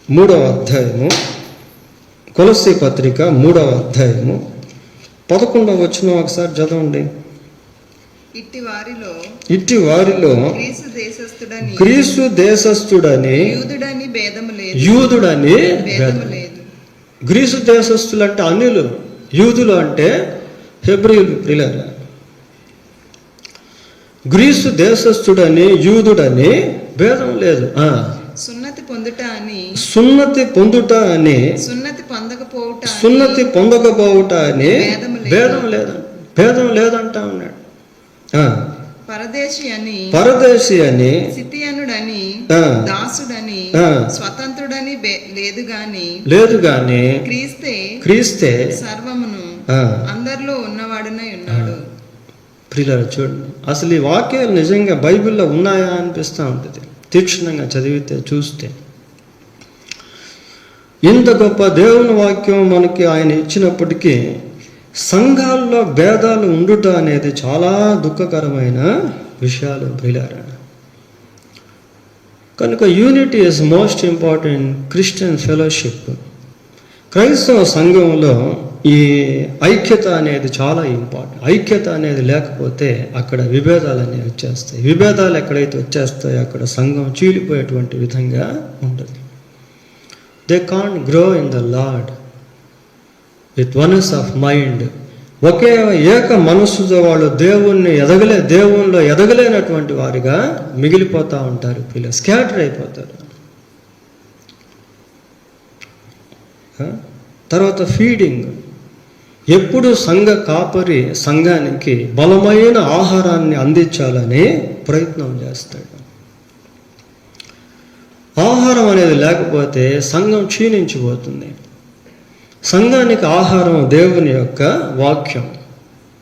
S3: 3వ అధ్యాయము, కొలస్సీ పత్రిక 3వ అధ్యాయము 11వ వచనం ఒకసారి చదవండి.
S4: ఇట్టి వారిలో
S3: గ్రీసు దేశస్థుడని యూదుడని గ్రీసు దేశస్థులు అంటే అన్యులు, యూదులు అంటే హెబ్రీయులు ప్రియులారా. గ్రీసు దేశస్థుడని యూదుడని భేదం లేదు.
S4: సున్నతి పొందుట అని
S3: సున్నతి పొందకపోవుట అని భేదం లేదంటా ఉన్నాడు.
S4: పరదేశి అని సితియనుడని దాసుడని స్వతంత్రుడని లేదు గాని క్రీస్తే సర్వమును అందరిలో ఉన్నవాడునై ఉన్నాడు.
S3: ప్రియులారా చూడండి, అసలు ఈ వాక్యాలు నిజంగా బైబిల్లో ఉన్నాయా అనిపిస్తూ ఉంటుంది తీక్షణంగా చదివితే, చూస్తే. ఇంత గొప్ప దేవుని వాక్యం మనకి ఆయన ఇచ్చినప్పటికీ సంఘాల్లో భేదాలు ఉండుట అనేది చాలా దుఃఖకరమైన విషయాలు ప్రియులారా. కనుక unity is most important Christian fellowship. క్రైస్తవ సంఘంలో ఈ ఐక్యత అనేది చాలా ఇంపార్టెంట్. ఐక్యత అనేది లేకపోతే అక్కడ విభేదాలు అనేవి వచ్చేస్తాయి. విభేదాలు ఎక్కడైతే వచ్చేస్తాయో అక్కడ సంఘం చీలిపోయేటువంటి విధంగా ఉంటుంది. They can't grow in the Lord with oneness of mind. ఒకే ఏక మనస్సుతో వాళ్ళు దేవుణ్ణిలో ఎదగలేనటువంటి వారిగా మిగిలిపోతూ ఉంటారు. పిల్లలు స్కాటర్ అయిపోతారు. తర్వాత ఫీడింగ్. ఎప్పుడు సంఘ కాపరి సంఘానికి బలమైన ఆహారాన్ని అందించాలని ప్రయత్నం చేస్తాడు. ఆహారం అనేది లేకపోతే సంఘం క్షీణించిపోతుంది. సంఘానికి ఆహారం దేవుని యొక్క వాక్యం.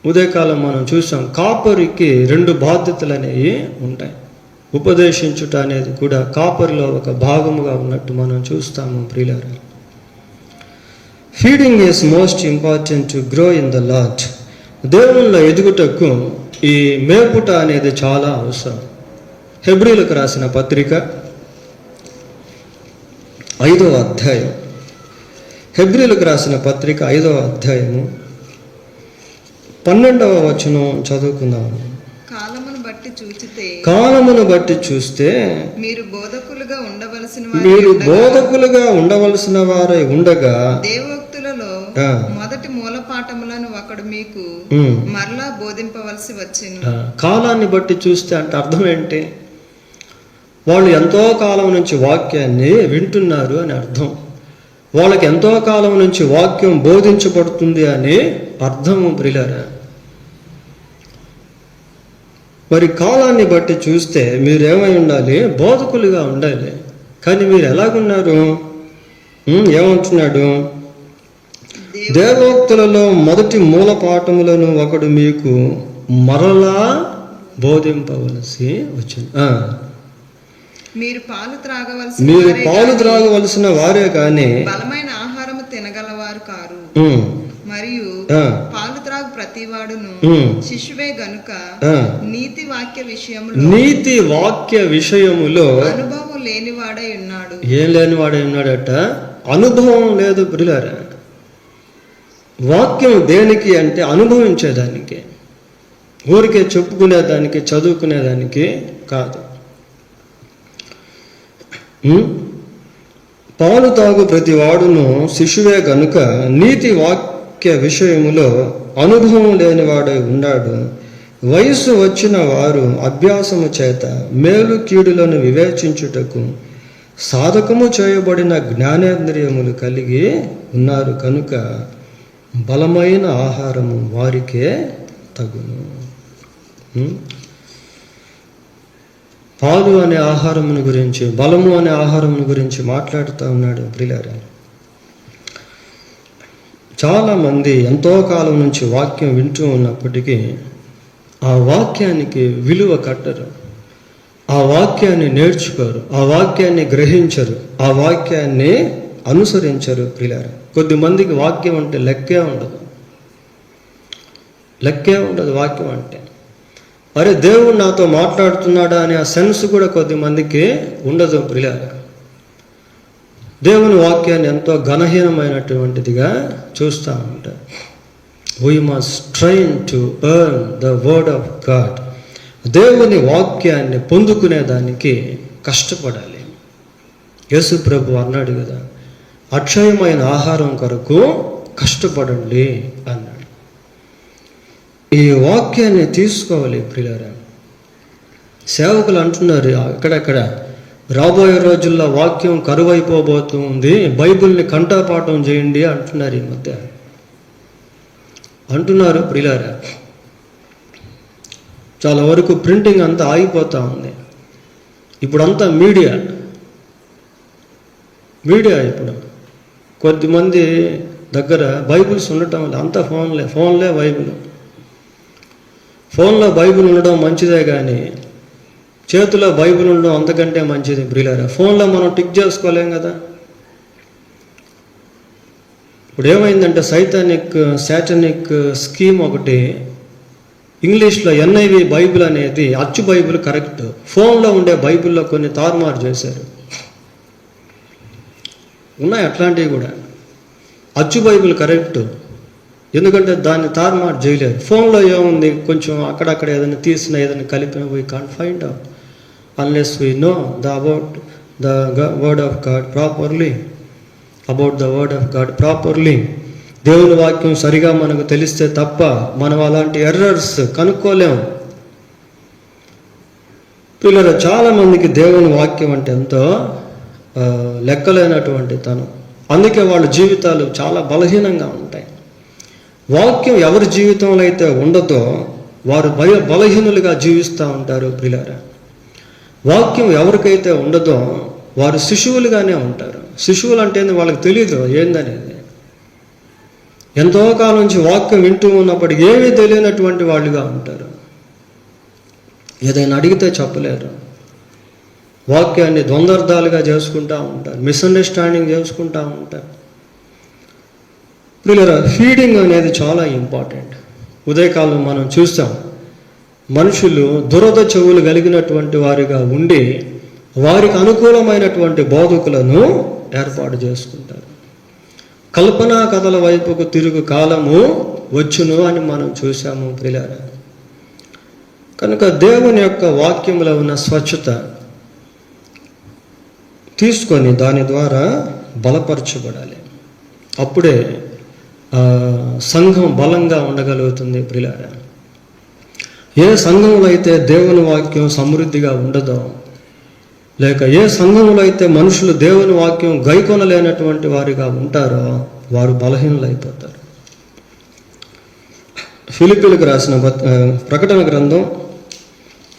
S3: ఉదయకాలం మనం చూసాం, కాపరికి 2 బాధ్యతలు అనేవి ఉంటాయి. ఉపదేశించుట అనేది కూడా కాపరిలో ఒక భాగముగా ఉన్నట్టు మనం చూస్తాము ప్రియులారా. Feeding is most important to grow in the lord. దేవునిలో ఎదుగుటకు ఈ మేపుట అనేది చాలా అవసరం. హెబ్రీలకు రాసిన పత్రిక 5వ అధ్యాయం, హెబ్రీలకు రాసిన పత్రిక 5వ అధ్యాయము 12వ వచనం చదువుకుందాము. కాలమును బట్టి చూస్తే మీరు బోధకులుగా ఉండవలసిన వారై ఉండగా
S4: దేవోక్తులలో మొదటి మూలపాఠములను ఒకడు మీకు మరలా బోధింపవలసి వచ్చింది.
S3: కాలాన్ని బట్టి చూస్తే అంటే అర్థం ఏంటి? వాళ్ళు ఎంతో కాలం నుంచి వాక్యాన్ని వింటున్నారు అని అర్థం. వాళ్ళకి ఎంతో కాలం నుంచి వాక్యం బోధించబడుతుంది అని అర్థము ప్రియులారా. మరి కాలాన్ని బట్టి చూస్తే మీరేమై ఉండాలి? బోధకులుగా ఉండాలి. కానీ మీరు ఎలాగున్నారు? ఏమంటున్నాడు? దేవోక్తులలో మొదటి మూల పాఠములను ఒకడు మీకు మరలా బోధింపవలసి వచ్చింది.
S4: మీరు
S3: పాలు త్రాగవలసిన వారే కానీ
S4: బలమైన ఆహారము తినగలవారు కారు. మరియు పాలు త్రాగు ప్రతివాడును శిశువే గనుక నీతి వాక్య విషయములో అనుభవం లేనివాడై ఉన్నాడు.
S3: ఏం లేనివాడై ఉన్నాడట? అనుభవం లేదు ప్రియులారా. వాక్యం దేనికి అంటే అనుభవించేదానికి, ఊరికే చెప్పుకునేదానికి, చదువుకునేదానికి కాదు. పాలు తాగు ప్రతి వాడును శిశువే గనుక నీతి వాక్య విషయములో అనుభవం లేనివాడై ఉన్నాడు. వయస్సు వచ్చిన వారు అభ్యాసము చేత మేలు కీడులను వివేచించుటకు సాధకము చేయబడిన జ్ఞానేంద్రియములు కలిగి ఉన్నారు కనుక బలమైన ఆహారము వారికే తగును. పాలు అనే ఆహారమును గురించి, బలము అనే ఆహారమును గురించి మాట్లాడుతూ ఉన్నాడు ప్రియులారా. చాలామంది ఎంతో కాలం నుంచి వాక్యం వింటూ ఉన్నప్పటికీ ఆ వాక్యానికి విలువ కట్టరు, ఆ వాక్యాన్ని నేర్చుకోరు, ఆ వాక్యాన్ని గ్రహించరు, ఆ వాక్యాన్ని అనుసరించరు ప్రియులారా. కొద్దిమందికి వాక్యం అంటే లెక్కే ఉండదు వాక్యం అంటే. అరే దేవుడు నాతో మాట్లాడుతున్నాడా అనే ఆ సెన్స్ కూడా కొద్దిమందికి ఉండదు ప్రియులారా. దేవుని వాక్యాన్ని ఎంతో ఘనహీనమైనటువంటిదిగా చూస్తూ ఉంటారు. We must train to earn the word of God. దేవుని వాక్యాన్ని పొందుకునేదానికి కష్టపడాలి. యేసు ప్రభు అన్నాడు కదా, అక్షయమైన ఆహారం కొరకు కష్టపడండి అన్నాడు. ఈ వాక్యాన్ని తీసుకోవాలి ప్రియులారా. సేవకులు అంటున్నారు అక్కడక్కడ, రాబోయే రోజుల్లో వాక్యం కరువైపోబోతుంది, బైబిల్ని కంఠపాఠం చేయండి అంటున్నారు. ఈ మధ్య అంటున్నారు ప్రియులారా. చాలా వరకు ప్రింటింగ్ అంతా ఆగిపోతూ ఉంది. ఇప్పుడంతా మీడియా. ఇప్పుడు కొద్దిమంది దగ్గర బైబిల్స్ ఉండటం వల్ల అంతా ఫోన్లే బైబిల్. ఫోన్లో బైబిల్ ఉండడం మంచిదే, కానీ చేతిలో బైబిల్ ఉండడం అంతకంటే మంచిది ప్రియులారా. ఫోన్లో మనం టిక్ చేసుకోలేం కదా. ఇప్పుడు ఏమైందంటే శాటనిక్ స్కీమ్ ఒకటి, ఇంగ్లీష్లో NIV బైబిల్ అనేది అచ్చు బైబిల్ కరెక్ట్, ఫోన్లో ఉండే బైబిల్లో కొన్ని తారుమారు చేశారు. ఉన్నాయి అట్లాంటివి కూడా. అచ్చు బైబిల్ కరెక్ట్, ఎందుకంటే దాన్ని తారుమారు చేయలేదు. ఫోన్లో ఏముంది, కొంచెం అక్కడక్కడ ఏదైనా తీసినా ఏదైనా కలిపినా we can't find out unless we know about the word of God properly. దేవుని వాక్యం సరిగా మనకు తెలిస్తే తప్ప మనం అలాంటి ఎర్రర్స్ కనుక్కోలేము. పిల్లలు, చాలామందికి దేవుని వాక్యం అంటే ఎంతో లెక్కలేనటువంటి తనం. అందుకే వాళ్ళ జీవితాలు చాలా బలహీనంగా ఉంటాయి. వాక్యం ఎవరి జీవితంలో అయితే ఉండదో వారు బలహీనులుగా జీవిస్తూ ఉంటారు ప్రియులారా. వాక్యం ఎవరికైతే ఉండదో వారు శిశువులుగానే ఉంటారు. శిశువులు అంటే వాళ్ళకి తెలియదు ఏందనేది. ఎంతో కాలం నుంచి వాక్యం వింటూ ఉన్నప్పటికీ ఏమీ తెలియనటువంటి వాళ్ళుగా ఉంటారు. ఏదైనా అడిగితే చెప్పలేరు. వాక్యాన్ని ద్వంద్వార్థాలుగా చేసుకుంటూ ఉంటారు, మిస్అండర్స్టాండింగ్ చేసుకుంటూ ఉంటారు. ప్రియులారా, ఫీడింగ్ అనేది చాలా ఇంపార్టెంట్. ఉదయకాలం మనం చూస్తాం, మనుషులు దురద చెవులు కలిగినటువంటి వారిగా ఉండి వారికి అనుకూలమైనటువంటి బోధకులను ఏర్పాటు చేసుకుంటారు. కల్పనా కథల వైపుకు తిరుగు కాలము వచ్చును అని మనం చూసాము ప్రియులారా. కనుక దేవుని యొక్క వాక్యంలో ఉన్న స్వచ్ఛత తీసుకొని దాని ద్వారా బలపరచబడాలి. అప్పుడే సంఘం బలంగా ఉండగలుగుతుంది ప్రియులారా. ఏ సంఘంలో అయితే దేవుని వాక్యం సమృద్ధిగా ఉండదో, లేక ఏ సంఘంలో అయితే మనుషులు దేవుని వాక్యం గైకొనలేనటువంటి వారిగా ఉంటారో వారు బలహీనులైపోతారు. ఫిలిప్పీలకు రాసిన ప్రకటన గ్రంథం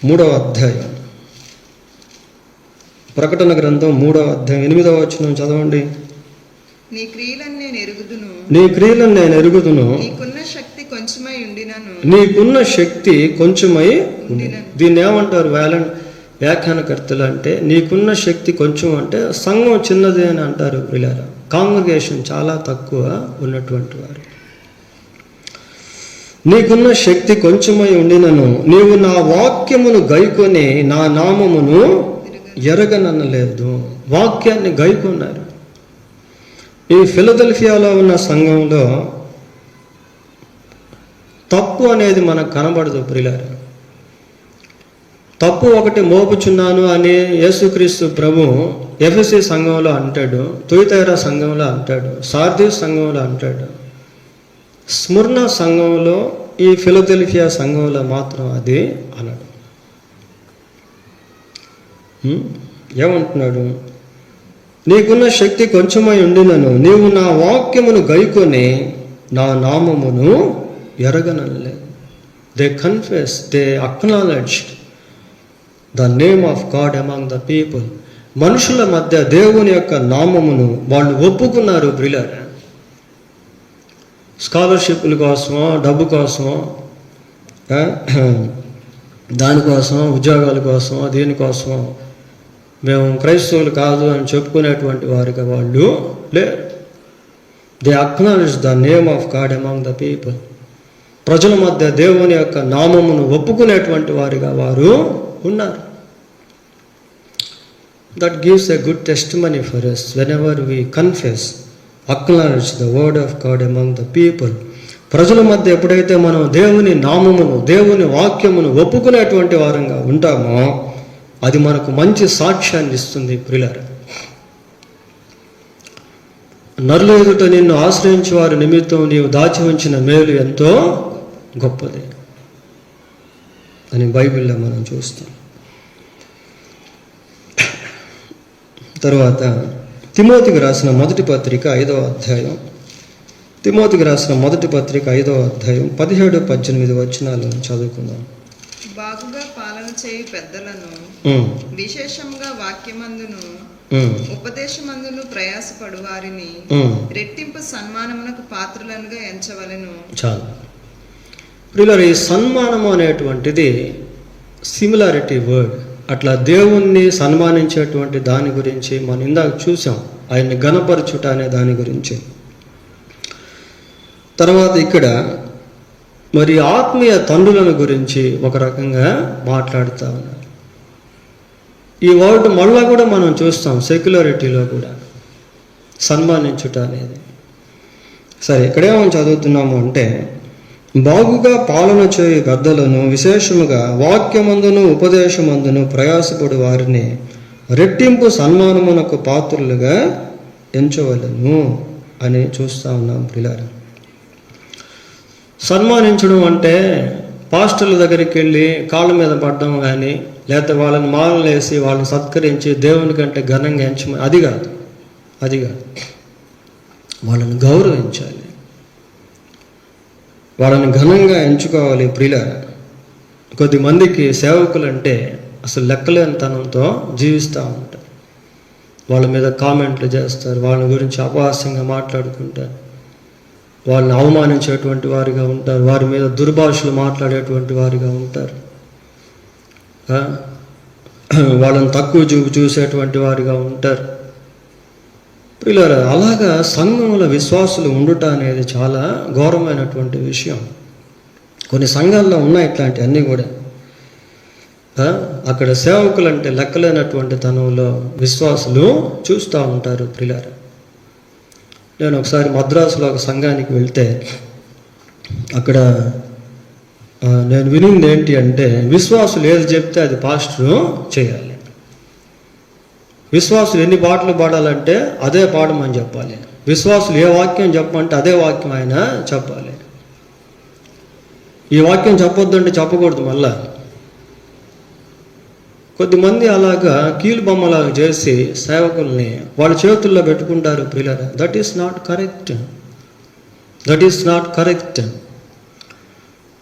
S3: 3వ అధ్యాయం, ప్రకటన గ్రంథం 3వ అధ్యాయం 8వ వచనం చదవండి.
S4: నీ క్రియలను నేను ఎరుగుదును, నీకున్న శక్తి కొంచెమై ఉండినను.
S3: దీన్ని ఏమంటారు వ్యాఖ్యానకర్తలు అంటే, నీకున్న శక్తి కొంచెం అంటే సంఘం చిన్నది అని అంటారు ప్రియులారా. కాంగ్రిగేషన్ చాలా తక్కువ ఉన్నటువంటి వారు. నీకున్న శక్తి కొంచెమై ఉండినను నీవు నా వాక్యమును గైకొని నా నామమును ఎరగననలేదు. వాక్యాన్ని గైకొన్నారు. ఈ ఫిలదెల్ఫియాలో ఉన్న సంఘంలో తప్పు అనేది మనకు కనబడదు ప్రియులారా. తప్పు ఒకటి మోపుచున్నాను అని యేసుక్రీస్తు ప్రభు ఎఫెసీ సంఘంలో అంటాడు, తుయతైరా సంఘంలో అంటాడు, సార్దీస్ సంఘంలో అంటాడు. స్ముర్ణ సంఘంలో, ఈ ఫిలదెల్ఫియా సంఘంలో మాత్రం అది అనడు. ఏమంటున్నాడు? నీకున్న శక్తి కొంచెమై ఉండినను నీవు నా వాక్యమును గైకొని నా నామమును ఎరగనలేదు. They confess, they acknowledged the name of God among the people. మనుషుల మధ్య దేవుని యొక్క నామమును వాళ్ళు ఒప్పుకున్నారు ప్రియులారా. స్కాలర్షిప్ల కోసమో, డబ్బు కోసమో, దానికోసం, ఉద్యోగాల కోసమో, దీనికోసమో మేము క్రైస్తవులు కాదు అని చెప్పుకునేటువంటి వారిగా వాళ్ళు లేరు. They acknowledge the name of God among the people. ప్రజల మధ్య దేవుని యొక్క నామమును ఒప్పుకునేటువంటి వారిగా వారు ఉన్నారు. That gives a good testimony for us whenever we confess, acknowledge the word of God among the people. ప్రజల మధ్య ఎప్పుడైతే మనం దేవుని నామమును, దేవుని వాక్యమును ఒప్పుకునేటువంటి వారంగా ఉంటామో అది మనకు మంచి సాక్ష్యాన్ని ఇస్తుంది ప్రియులారా. నరుల ఎదుట నిన్ను ఆశ్రయించే వారి నిమిత్తం నీవు దాచి ఉంచిన మేలు ఎంతో గొప్పది అని బైబిల్లో మనం చూస్తాం. తర్వాత తిమోతికి రాసిన మొదటి పత్రిక 5వ అధ్యాయం, తిమోతికి రాసిన మొదటి పత్రిక 5వ అధ్యాయం 17-18 వచనాలు చదువుకుందాం.
S4: బాగుగా పాలన చేయు పెద్దలను విశేషంగా వాక్యమందును ఉపదేశమందును ప్రయాసపడు వారిని రెట్టింపు సన్మానమునకు పాత్రులనుగా ఎంచవలెను.
S3: చాలు ప్రియులారా, ఈ సన్మానము అనేటువంటిది సిమిలారిటీ వర్డ్. అట్లా దేవుణ్ణి సన్మానించేటువంటి దాని గురించి మనం ఇందాక చూసాం, ఆయన్ని గణపరచుట అనే దాని గురించి. తర్వాత ఇక్కడ మరి ఆత్మీయ తండ్రులను గురించి ఒక రకంగా మాట్లాడుతూ ఉన్నారు. ఈ వర్డ్ మళ్ళా కూడా మనం చూస్తాం సెక్యులారిటీలో కూడా, సన్మానించుట అనేది. సరే, ఇక్కడేమని చదువుతున్నాము అంటే, బాగుగా పాలన చేయు పెద్దలను విశేషముగా వాక్యమందును ఉపదేశమందును ప్రయాసపడు వారిని రెట్టింపు సన్మానమునకు పాత్రులుగా ఎంచవలెను అని చూస్తూ ఉన్నాం ప్రియులారా. సన్మానించడం అంటే పాస్టర్ల దగ్గరికి వెళ్ళి కాళ్ళ మీద పడడం కానీ, లేకపోతే వాళ్ళని మాలలు వేసి వాళ్ళని సత్కరించి దేవుని కంటే ఘనంగా ఎంచమని, అది కాదు. వాళ్ళని గౌరవించాలి, వాళ్ళని ఘనంగా ఎంచుకోవాలి ప్రియులారా. కొద్దిమందికి సేవకులు అంటే అసలు లెక్కలేనితనంతో జీవిస్తూ ఉంటారు. వాళ్ళ మీద కామెంట్లు చేస్తారు, వాళ్ళ గురించి అపహాస్యంగా మాట్లాడుకుంటారు, వాళ్ళని అవమానించేటువంటి వారిగా ఉంటారు, వారి మీద దుర్భాషలు మాట్లాడేటువంటి వారిగా ఉంటారు, వాళ్ళని తక్కువ చూసేటువంటి వారిగా ఉంటారు ప్రియులారా. అలాగా సంఘంలో విశ్వాసులు ఉండుట అనేది చాలా ఘోరమైనటువంటి విషయం. కొన్ని సంఘాల్లో ఉన్నాయి ఇట్లాంటివన్నీ కూడా. అక్కడ సేవకులు అంటే లెక్కలేనటువంటి తనంలో విశ్వాసులు చూస్తూ ఉంటారు ప్రియులారా. నేను ఒకసారి మద్రాసులో ఒక సంఘానికి వెళ్తే అక్కడ నేను వినింది ఏంటి అంటే, విశ్వాసులు ఏది చెప్తే అది పాస్టరు చేయాలి. విశ్వాసులు ఎన్ని పాటలు పాడాలంటే అదే పాడమని చెప్పాలి. విశ్వాసులు ఏ వాక్యం చెప్పమంటే అదే వాక్యం ఆయన చెప్పాలి. ఈ వాక్యం చెప్పొద్దంటే చెప్పకూడదు. మళ్ళా కొద్దిమంది అలాగా కీలు బొమ్మలాగా చేసి సేవకుల్ని వాళ్ళ చేతుల్లో పెట్టుకుంటారు ప్రియులారా. That is not correct.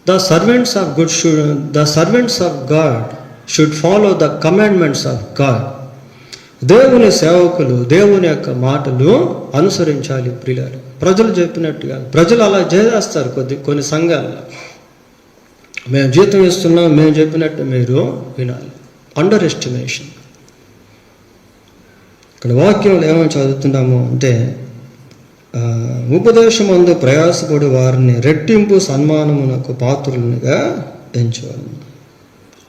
S3: The servants of God should follow the commandments of God. దేవుని సేవకులు దేవుని యొక్క మాటలు అనుసరించాలి ప్రియులారా. ప్రజలు చెప్పినట్టుగా, ప్రజలు అలా చేస్తారు కొన్ని సంఘాల్లో. మేము జీతం ఇస్తున్నాం, మేము చెప్పినట్టు మీరు వినాలి. Under estimation. ఇక్కడ వాక్యంలో ఏమని చదువుతున్నాము అంటే, ఉపదేశమందు ప్రయాసపడి వారిని రెట్టింపు సన్మానమునకు పాత్రులుగా ఎంచాలి.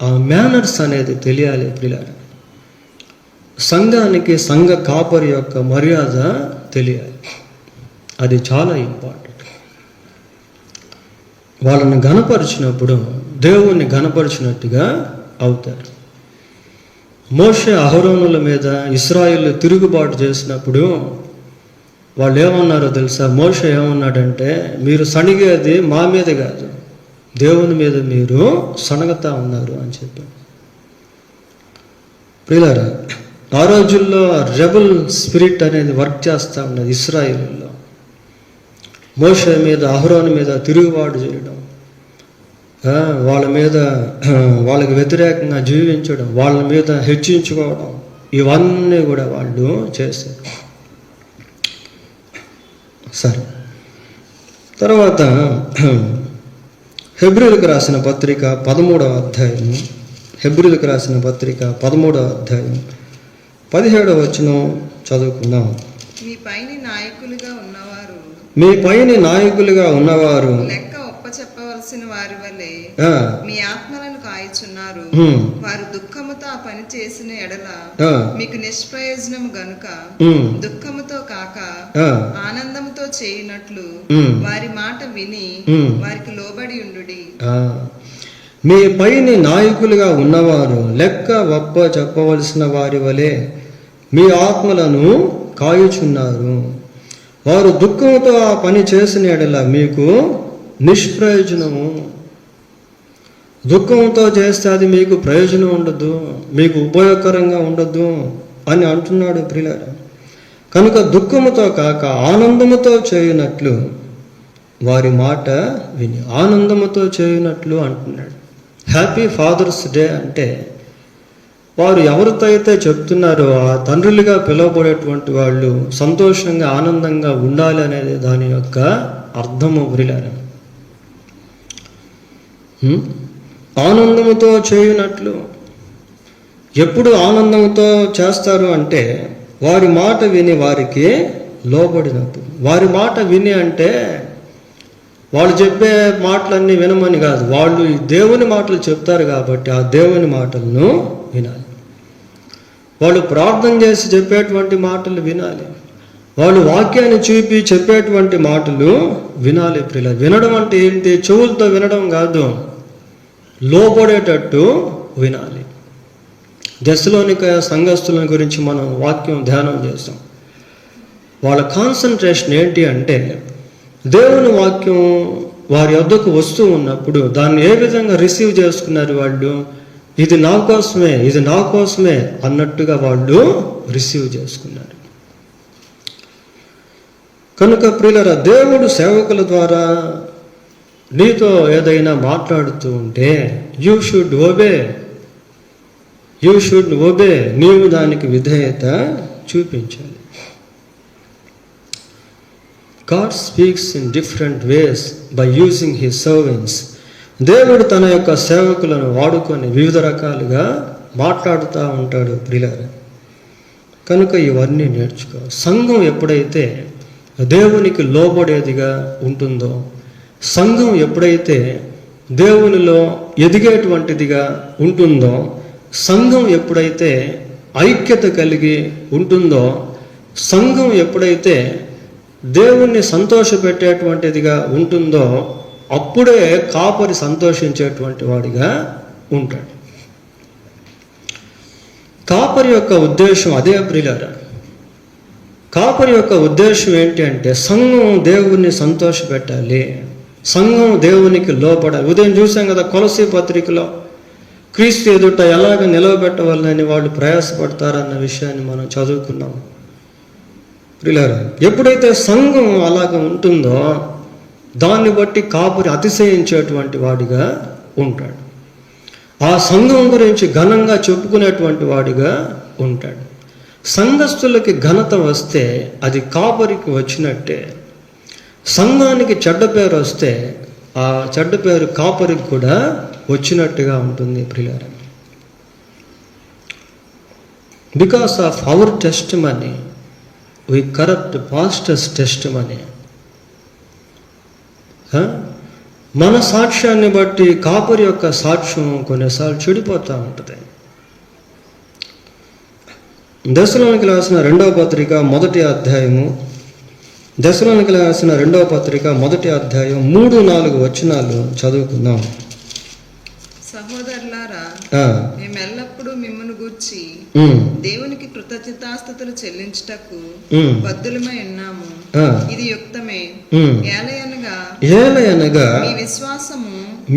S3: ఆ మేనర్స్ అనేది తెలియాలి ప్రియులారా. సంఘానికి సంఘ కాపరి యొక్క మర్యాద తెలియాలి. అది చాలా ఇంపార్టెంట్. వాళ్ళని ఘనపరిచినప్పుడు దేవుణ్ణి ఘనపరిచినట్టుగా అవుతారు. మోషే అహరోనుల మీద ఇశ్రాయేలు తిరుగుబాటు చేసినప్పుడు వాళ్ళు ఏమన్నారో తెలుసా? మోషే ఏమన్నాడంటే, మీరు సణిగేది మా మీద కాదు, దేవుని మీద మీరు సణగతా ఉన్నారు అని చెప్పాడు. ప్రియులారా, ఆ రోజుల్లో రెబల్ స్పిరిట్ అనేది వర్క్ చేస్తూ ఉన్నది ఇశ్రాయేలులో. మోషే మీద అహరోను మీద తిరుగుబాటు చేయడం, వాళ్ళ మీద వాళ్ళకి వ్యతిరేకంగా జీవించడం, వాళ్ళ మీద హెచ్చించుకోవడం, ఇవన్నీ కూడా వాళ్ళు చేశారు. సరే, తర్వాత హెబ్రీలకు రాసిన పత్రిక 13వ అధ్యాయం, హెబ్రీలకు రాసిన పత్రిక 13వ అధ్యాయం 17వ వచనం చదువుకుందాం.
S4: మీ పైని నాయకులుగా ఉన్నవారు
S3: మీ పైన నాయకులుగా ఉన్నవారు
S4: లెక్క ఒప్పచెప్పవలసిన వారి వలె మీ ఆత్మలను కాయుచున్నారు. వారు దుఃఖముతో ఆ పని చేసిన ఎడల మీకు నిష్ప్రయోజనము గనుక దుఃఖముతో కాక ఆనందముతో చేయునట్లు వారి మాట విని వారికి లోబడి ఉండుడి.
S3: మీ పైన నాయకులుగా ఉన్నవారు లెక్క ఒప్ప చెప్పవలసిన వారి వలె మీ ఆత్మలను కాయుచున్నారు. వారు దుఃఖంతో ఆ పని చేసిన ఎడల మీకు నిష్ప్రయోజనము. దుఃఖంతో చేస్తే అది మీకు ప్రయోజనం ఉండదు, మీకు ఉపయోగకరంగా ఉండదు అని అంటున్నాడు ప్రియులారా. కనుక దుఃఖముతో కాక ఆనందముతో చేయునట్లు వారి మాట విని, ఆనందముతో చేయునట్లు అంటున్నాడు. హ్యాపీ ఫాదర్స్ డే అంటే వారు ఎవరితో అయితే చెప్తున్నారో ఆ తండ్రులుగా పిలువబడేటువంటి వాళ్ళు సంతోషంగా ఆనందంగా ఉండాలి అనేది దాని యొక్క అర్థము ప్రియులారా. ఆనందముతో చేయునట్లు. ఎప్పుడు ఆనందంతో చేస్తారు అంటే వారి మాట విని వారికి లోబడినప్పుడు. వారి మాట విని అంటే వాళ్ళు చెప్పే మాటలన్నీ వినమని కాదు, వాళ్ళు ఈ దేవుని మాటలు చెప్తారు కాబట్టి ఆ దేవుని మాటలను వినాలి. వాళ్ళు ప్రార్థన చేసి చెప్పేటువంటి మాటలు వినాలి. వాళ్ళు వాక్యాన్ని చూపి చెప్పేటువంటి మాటలు వినాలి ప్రియుల. వినడం అంటే ఏంటి? చెవులతో వినడం కాదు, లోబడేటట్టు వినాలి. దశలోనిక సంఘస్థుల గురించి మనం వాక్యం ధ్యానం చేస్తాం. వాళ్ళ కాన్సన్ట్రేషన్ ఏంటి అంటే దేవుని వాక్యం వారి వద్దకు వస్తూ ఉన్నప్పుడు దాన్ని ఏ విధంగా రిసీవ్ చేసుకున్నారు వాళ్ళు. ఇది నా కోసమే, ఇది నా కోసమే అన్నట్టుగా వాళ్ళు రిసీవ్ చేసుకున్నారు. కనుక ప్రియులారా, దేవుడు సేవకుల ద్వారా నీతో ఏదైనా మాట్లాడుతూ ఉంటే యూ షుడ్ ఒబే, నీవు దానికి విధేయత చూపించాలి. God speaks in different ways by using his servants. దేవుడు తన యొక్క సేవకులను వాడుకొని వివిధ రకాలుగా మాట్లాడుతూ ఉంటాడు ప్రియులారా. కనుక ఇవన్నీ నేర్చుకో. సంఘం ఎప్పుడైతే దేవునికి లోబడేదిగా ఉంటుందో, సంఘం ఎప్పుడైతే దేవునిలో ఎదిగేటువంటిదిగా ఉంటుందో, సంఘం ఎప్పుడైతే ఐక్యత కలిగి ఉంటుందో, సంఘం ఎప్పుడైతే దేవుణ్ణి సంతోషపెట్టేటువంటిదిగా ఉంటుందో, అప్పుడే కాపరి సంతోషించేటువంటి వాడిగా ఉంటాడు. కాపరి యొక్క ఉద్దేశం అదే ప్రియులారా. కాపరి యొక్క ఉద్దేశం ఏంటి అంటే సంఘం దేవుణ్ణి సంతోషపెట్టాలి, సంఘం దేవునికి లోపడాలి. ఉదయం చూసాం కదా కొలసీ పత్రికలో క్రీస్తు ఎదుట ఎలాగ నిలవబెట్టవాలని వాళ్ళు ప్రయాసపడతారన్న విషయాన్ని మనం చదువుకున్నాం ప్రియులారా. ఎప్పుడైతే సంఘం అలాగ ఉంటుందో దాన్ని బట్టి కాపరి అతిశయించేటువంటి వాడిగా ఉంటాడు. ఆ సంఘం గురించి ఘనంగా చెప్పుకునేటువంటి వాడిగా ఉంటాడు. సంఘస్థులకి ఘనత వస్తే అది కాపరికి వచ్చినట్టే. సంఘానికి చెడ్డ పేరు వస్తే ఆ చెడ్డ పేరు కాపరికి కూడా వచ్చినట్టుగా ఉంటుంది ప్రియులారా. Because of our testimony we corrupt pastor's testimony. మన సాక్ష్యాన్ని బట్టి కాపరి యొక్క సాక్ష్యం కొన్నిసార్లు చెడిపోతూ ఉంటుంది. దశలోనికి రాసిన 2వ పత్రిక 1వ అధ్యాయము, దశలోనికి రాసిన 2వ పత్రిక 1వ అధ్యాయం 3-4 వచనాలు చదువుకుందాం.
S4: సహోదరులారా, మేము ఎల్లప్పుడూ మిమ్మల్ని గూర్చి దేవునికి కృతజ్ఞతాస్తుతులు చెల్లించుటకు బద్ధులమై ఉన్నాము. ఇది యుక్తమే. ఏలయనగా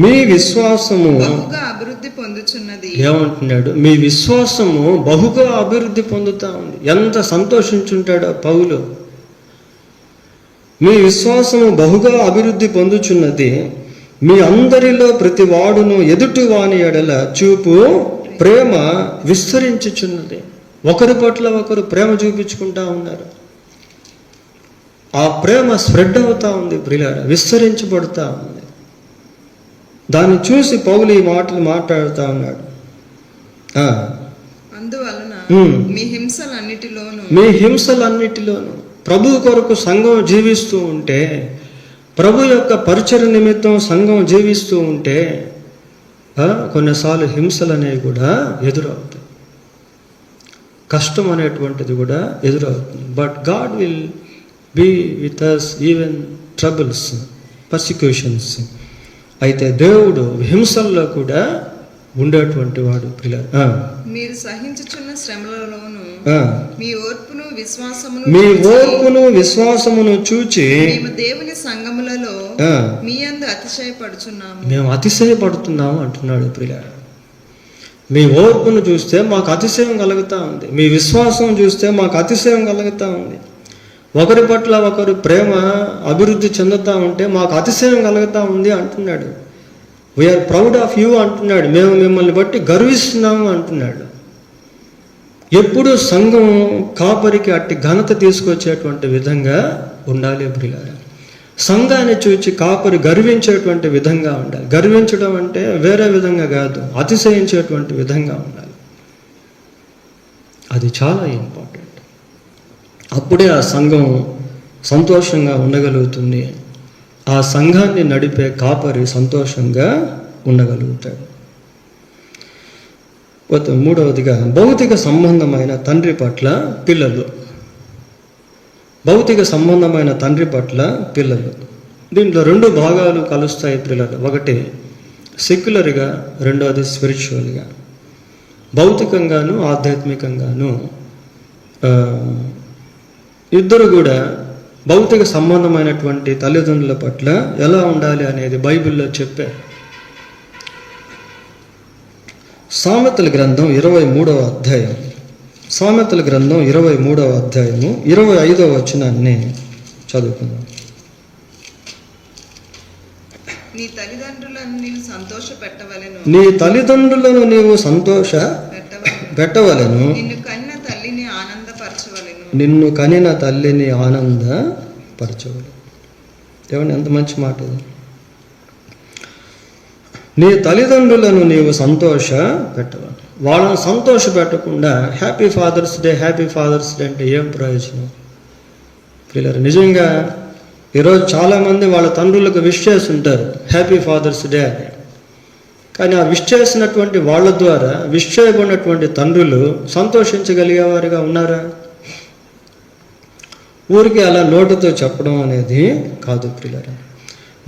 S4: మీ విశ్వాసము బహుగా అభివృద్ధి పొందుచున్నది. ఏమంటున్నాడు? మీ విశ్వాసము బహుగా అభివృద్ధి పొందుతా ఉంది. ఎంత సంతోషించుంటాడో పౌలు. మీ విశ్వాసము బహుగా అభివృద్ధి పొందుచున్నది,
S3: మీ అందరిలో ప్రతి వాడును ఎదుటి వాని ఎడల చూపు ప్రేమ విస్తరించుచున్నది. ఒకరి పట్ల ఒకరు ప్రేమ చూపించుకుంటా ఉన్నారు. ఆ ప్రేమ స్ప్రెడ్ అవుతా ఉంది ప్రియులారా, విస్తరించబడుతూ ఉంది. దాన్ని చూసి పౌలు ఈ మాటలు మాట్లాడుతూ ఉన్నాడు.
S4: అందువలన మీ
S3: హింసలన్నిటిలోను ప్రభు కొరకు సంఘం జీవిస్తూ ఉంటే, ప్రభు యొక్క పరిచర్య నిమిత్తం సంఘం జీవిస్తూ ఉంటే కొన్నిసార్లు హింసలు అనేవి కూడా ఎదురవుతాయి, కష్టం అనేటువంటిది కూడా ఎదురవుతుంది. But God will be with us even troubles, persecutions. అయితే దేవుడు హింసల్లో కూడా ఉండేటువంటి వాడు.
S4: మీరు సహించుచున్న శ్రమలలోను మీ ఓర్పును
S3: విశ్వాసమును చూచి
S4: మేము దేవుని సంఘములలో మీ యందు అతిశయపడుచున్నాము.
S3: మేము అతిశయపడుతున్నాము అంటున్నాడు ప్రియులారా. మీ ఓర్పును చూస్తే మాకు అతిశయం కలుగుతా ఉంది, మీ విశ్వాసం చూస్తే మాకు అతిశయం కలుగుతా ఉంది. ఒకరి పట్ల ఒకరు ప్రేమ అభివృద్ధి చెందుతూ ఉంటే మాకు అతిశయం కలుగుతూ ఉంది అంటున్నాడు. వీఆర్ ప్రౌడ్ ఆఫ్ యూ అంటున్నాడు. మేము మిమ్మల్ని బట్టి గర్విస్తున్నాము అంటున్నాడు. ఎప్పుడు సంఘం కాపరికి అట్టి ఘనత తీసుకొచ్చేటువంటి విధంగా ఉండాలి ప్రియులారా. సంఘాన్ని చూచి కాపరి గర్వించేటువంటి విధంగా ఉండాలి. గర్వించడం అంటే వేరే విధంగా కాదు, అతిశయించేటువంటి విధంగా ఉండాలి. అది చాలా ఇంపార్టెంట్. అప్పుడే ఆ సంఘం సంతోషంగా ఉండగలుగుతుంది. ఆ సంఘాన్ని నడిపే కాపరి సంతోషంగా ఉండగలుగుతాడు. మూడవదిగా భౌతిక సంబంధమైన తండ్రి పట్ల పిల్లలు. భౌతిక సంబంధమైన తండ్రి పట్ల పిల్లలు. దీంట్లో రెండు భాగాలు కలుస్తాయి పిల్లలు. ఒకటి సెక్యులర్గా, రెండవది స్పిరిచువల్గా. భౌతికంగాను ఆధ్యాత్మికంగాను ఇద్దరు కూడా భౌతిక సంబంధమైనటువంటి తల్లిదండ్రుల పట్ల ఎలా ఉండాలి అనేది బైబిల్లో చెప్పారు. సామెతల గ్రంథం 23వ అధ్యాయం, సామెతల గ్రంథం 23వ అధ్యాయము 25వ వచనాన్ని చదువుకుందాం.
S4: నీ తల్లిదండ్రులను నీవు సంతోష పెట్టవలెను,
S3: నీ తల్లిదండ్రులను నీవు సంతోష పెట్టవలెను,
S4: నిన్ను కన్న తల్లిని ఆనందపరచవలెను,
S3: నిన్ను కనిన తల్లిని ఆనందపరచవలెను. ఏమండి, ఎంత మంచి మాట ఇది. నీ తల్లిదండ్రులను నీవు సంతోష పెట్టవాలి. వాళ్ళని సంతోష పెట్టకుండా హ్యాపీ ఫాదర్స్ డే అంటే ఏం ప్రయోజనం పిల్లలు? నిజంగా ఈరోజు చాలామంది వాళ్ళ తండ్రులకు విష్ చేస్తుంటారు హ్యాపీ ఫాదర్స్ డే అని. కానీ ఆ విష్ చేసినటువంటి వాళ్ళ ద్వారా విష్ చేయబడినటువంటి తండ్రులు సంతోషించగలిగేవారుగా ఉన్నారా? ఊరికి అలా నోటుతో చెప్పడం అనేది కాదు పిల్లలు.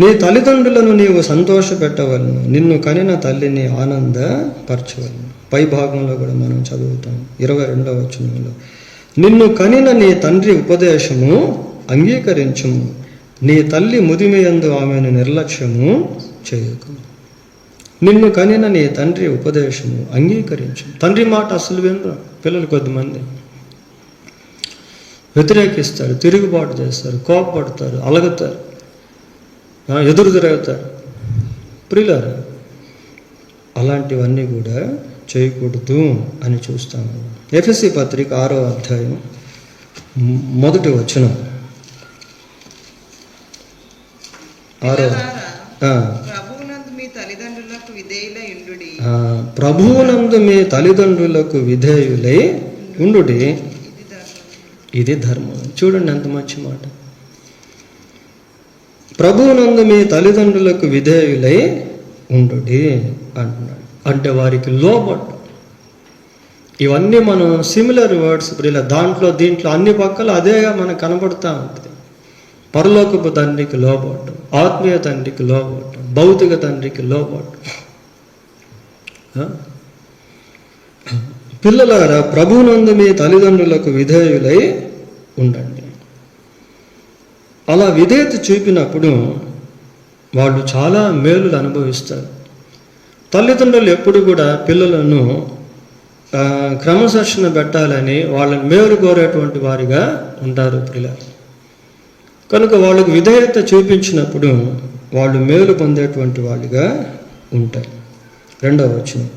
S3: నీ తల్లిదండ్రులను నీవు సంతోష పెట్టవలను, నిన్ను కనిన తల్లిని ఆనందపరచవలను. పై భాగంలో కూడా మనం చదువుతాం 22వ వచనంలో, నిన్ను కనిన నీ తండ్రి ఉపదేశము అంగీకరించుము, నీ తల్లి ముదిమియందు ఆమెను నిర్లక్ష్యము చేయకు. నిన్ను కనిన నీ తండ్రి ఉపదేశము అంగీకరించు. తండ్రి మాట అసలు వినరు పిల్లలు. కొద్దిమంది వ్యతిరేకిస్తారు, తిరుగుబాటు చేస్తారు, కోపపడతారు, అలగుతారు, ఎదురు తిరుగుతారు. ప్రియులారా, అలాంటివన్నీ కూడా చేయకూడదు అని చూస్తాము. ఎఫెసీ పత్రిక 6వ అధ్యాయం 1వ వచనం.
S4: ప్రభువునందు మీ తల్లిదండ్రులకు విధేయులై ఉండుడి, ఇది ధర్మం. చూడండి ఎంత మంచి మాట. ప్రభువునందు మీ తల్లిదండ్రులకు విధేయులై ఉండుడి అంటున్నాడు. అంటే వారికి లోబడ్డు. ఇవన్నీ మనం సిమిలర్ వర్డ్స్ ఇలా దాంట్లో దీంట్లో అన్ని పక్కల అదేగా మనకు కనబడుతూ ఉంటుంది. పరలోకపు తండ్రికి లోబడ్డు, ఆత్మీయ తండ్రికి లోబడ్డు, భౌతిక తండ్రికి లోబడ్డు. పిల్లలారా, ప్రభువునందు మీ తల్లిదండ్రులకు విధేయులై ఉండండి. అలా విధేయత చూపినప్పుడు వాళ్ళు చాలా మేలులు అనుభవిస్తారు. తల్లిదండ్రులు ఎప్పుడు కూడా పిల్లలను క్రమశిక్షణ పెట్టాలని వాళ్ళని మేలు కోరేటువంటి వారిగా ఉంటారు పిల్లలు. కనుక వాళ్ళకు విధేయత చూపించినప్పుడు
S3: వాళ్ళు మేలు పొందేటువంటి వాళ్ళుగా ఉంటారు. 2వ వచనం,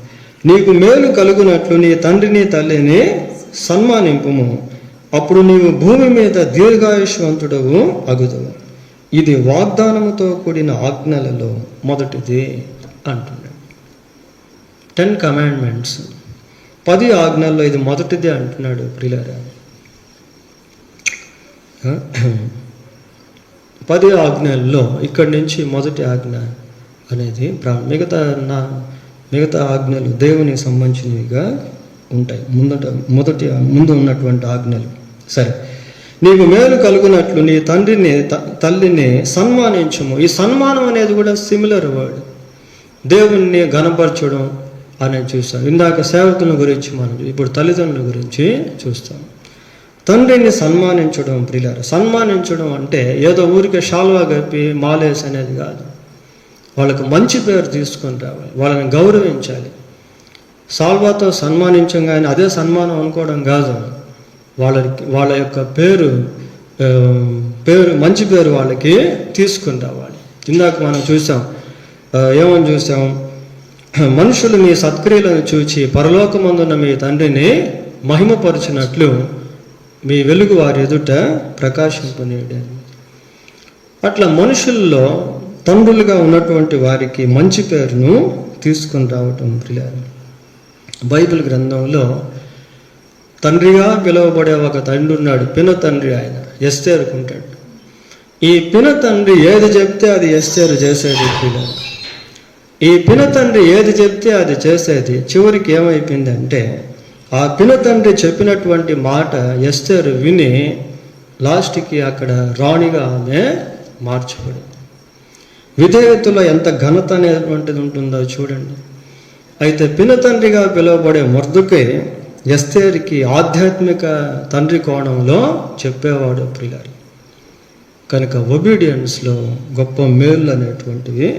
S3: నీకు మేలు కలుగునట్లు నీ తండ్రిని తల్లిని సన్మానింపుము, అప్పుడు నీవు భూమి మీద దీర్ఘాయుష్వంతుడవు అగుదువు. ఇది వాగ్దానముతో కూడిన ఆజ్ఞలలో మొదటిది అంటున్నాడు. 10 కమాండ్మెంట్స్, 10 ఆజ్ఞల్లో ఇది మొదటిది అంటున్నాడు ప్రియులారా. 10 ఆజ్ఞల్లో ఇక్కడి నుంచి మొదటి ఆజ్ఞ అనేది మిగతా ఆజ్ఞలు దేవునికి సంబంధించినవిగా ఉంటాయి. ముందు ఉన్నటువంటి ఆజ్ఞలు. సరే, నీకు మేలు కలుగునట్లు నీ తండ్రిని తల్లిని సన్మానించము. ఈ సన్మానం అనేది కూడా సిమిలర్ వర్డ్. దేవుణ్ణి ఘనపరచడం అనేది చూస్తాం. ఇందాక సేవకుల గురించి మనం ఇప్పుడు తల్లిదండ్రుల గురించి చూస్తాం. తండ్రిని సన్మానించడం ప్రియులారా. సన్మానించడం అంటే ఏదో ఊరికే షాల్వా కప్పి మాలేసి అనేది కాదు. వాళ్ళకు మంచి పేరు తీసుకొని రావాలి, వాళ్ళని గౌరవించాలి. సాల్వాతో సన్మానించగానే అదే సన్మానం అనుకోవడం కాదు. వాళ్ళ యొక్క పేరు మంచి పేరు వాళ్ళకి తీసుకుని రావాలి. ఇందాక మనం చూసాం, ఏమని చూసాం, మనుషులు మీ సత్క్రియలను చూచి పరలోకమందున్న మీ తండ్రిని మహిమపరిచినట్లు మీ వెలుగు వారి ఎదుట ప్రకాశింపనీయుడి. అట్లా మనుషుల్లో తండ్రులుగా ఉన్నటువంటి వారికి మంచి పేరును తీసుకుని రావటం ప్రియులారా. బైబిల్ గ్రంథంలో తండ్రిగా పిలువబడే ఒక తండ్రి ఉన్నాడు. పిన తండ్రి, ఆయన ఎస్తేరుకు ఉంటాడు. ఈ పిన తండ్రి ఏది చెప్తే అది ఎస్తేరు చేసేది ప్రియులారా. ఈ పిన తండ్రి ఏది చెప్తే అది చేసేది. చివరికి ఏమైపోయిందంటే ఆ పిన తండ్రి చెప్పినటువంటి మాట ఎస్తేరు విని లాస్ట్కి అక్కడ రాణిగా ఆమె మార్చబడింది. విధేయతలో ఎంత ఘనత అనేటువంటిది ఉంటుందో చూడండి. అయితే పిన తండ్రిగా పిలువబడే మొర్దెకై ఎస్తేరుకి ఆధ్యాత్మిక తండ్రి కోణంలో చెప్పేవాడు ప్రియులారా. కనుక ఒబీడియన్స్లో గొప్ప మేళ్ళు అనేటువంటివి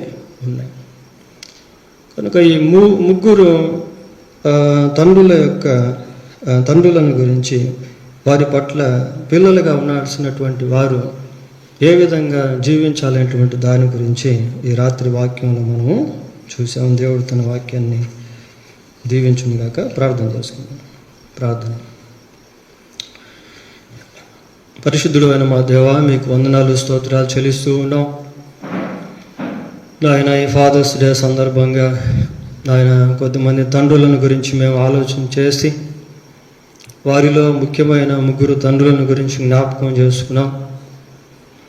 S3: ఉన్నాయి. కనుక ఈ ముగ్గురు తండ్రులను గురించి, వారి పట్ల పిల్లలుగా ఉండాల్సినటువంటి వారు ఏ విధంగా జీవించాలనేటువంటి దాని గురించి ఈ రాత్రి వాక్యంలో మనము చూసాం. దేవుడు తన వాక్యాన్ని దీవించుగాక. ప్రార్థన చేసుకుందాం. ప్రార్థన. పరిశుద్ధుడు అయిన మా దేవా, మీకు వందనాలు స్తోత్రాలు చెల్లిస్తూ ఉన్నాం నాయన. ఈ ఫాదర్స్ డే సందర్భంగా నాయన కొద్దిమంది తండ్రులను గురించి మేము ఆలోచన చేసి వారిలో ముఖ్యమైన ముగ్గురు తండ్రులను గురించి జ్ఞాపకం చేసుకున్నాం.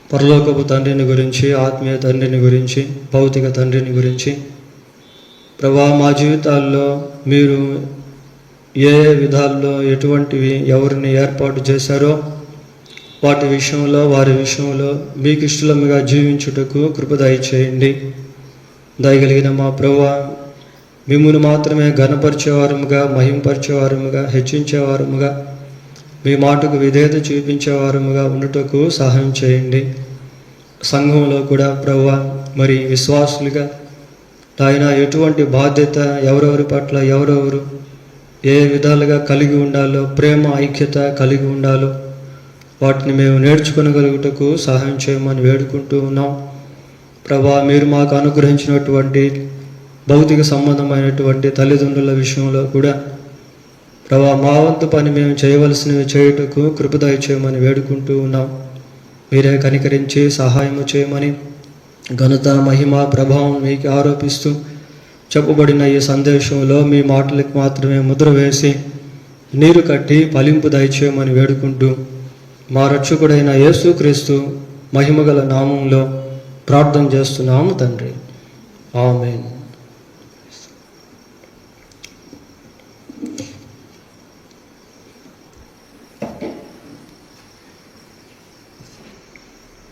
S3: పరలోకపు తండ్రిని గురించి, ఆత్మీయ తండ్రిని గురించి, భౌతిక తండ్రిని గురించి. ప్రభా, మా జీవితాల్లో మీరు ఏ విధాల్లో ఎటువంటివి ఎవరిని ఏర్పాటు చేశారో వారి విషయంలో మీకు ఇష్టలుగా జీవించుటకు కృప దయచేయండి. దయగలిగిన మా ప్రభువా, మిమ్మును మాత్రమే ఘనపరిచేవారముగా, మహింపరిచేవారముగా, హెచ్చించేవారముగా, మీ మాటకు విధేయత చూపించేవారముగా ఉండుటకు సహాయం చేయండి. సంఘంలో కూడా ప్రభువా, మరి విశ్వాసులుగా ఆయన ఎటువంటి బాధ్యత ఎవరెవరి పట్ల ఎవరెవరు ఏ విధాలుగా కలిగి ఉండాలో, ప్రేమ ఐక్యత కలిగి ఉండాలో వాటిని మేము నేర్చుకొనగలుగుటకు సహాయం చేయమని వేడుకుంటూ ఉన్నాం. ప్రభా, మీరు మాకు అనుగ్రహించినటువంటి భౌతిక సంబంధమైనటువంటి తల్లిదండ్రుల విషయంలో కూడా ప్రభా, మా వంతు పని మేము చేయవలసినవి చేయుటకు కృప దయచేయమని వేడుకుంటూ ఉన్నాం. మీరే కనికరించి సహాయము చేయమని ఘనత, మహిమ, ప్రభావం మీకు ఆరోపిస్తూ చెప్పబడిన ఈ సందేశంలో మీ మాటలకు మాత్రమే ముద్ర వేసి నీరు కట్టి ఫలింపు దయచేయమని వేడుకుంటూ మా రక్షకుడైన యేసుక్రీస్తు మహిమగల నామంలో ప్రార్థన చేస్తున్నాము తండ్రి. ఆమేన్.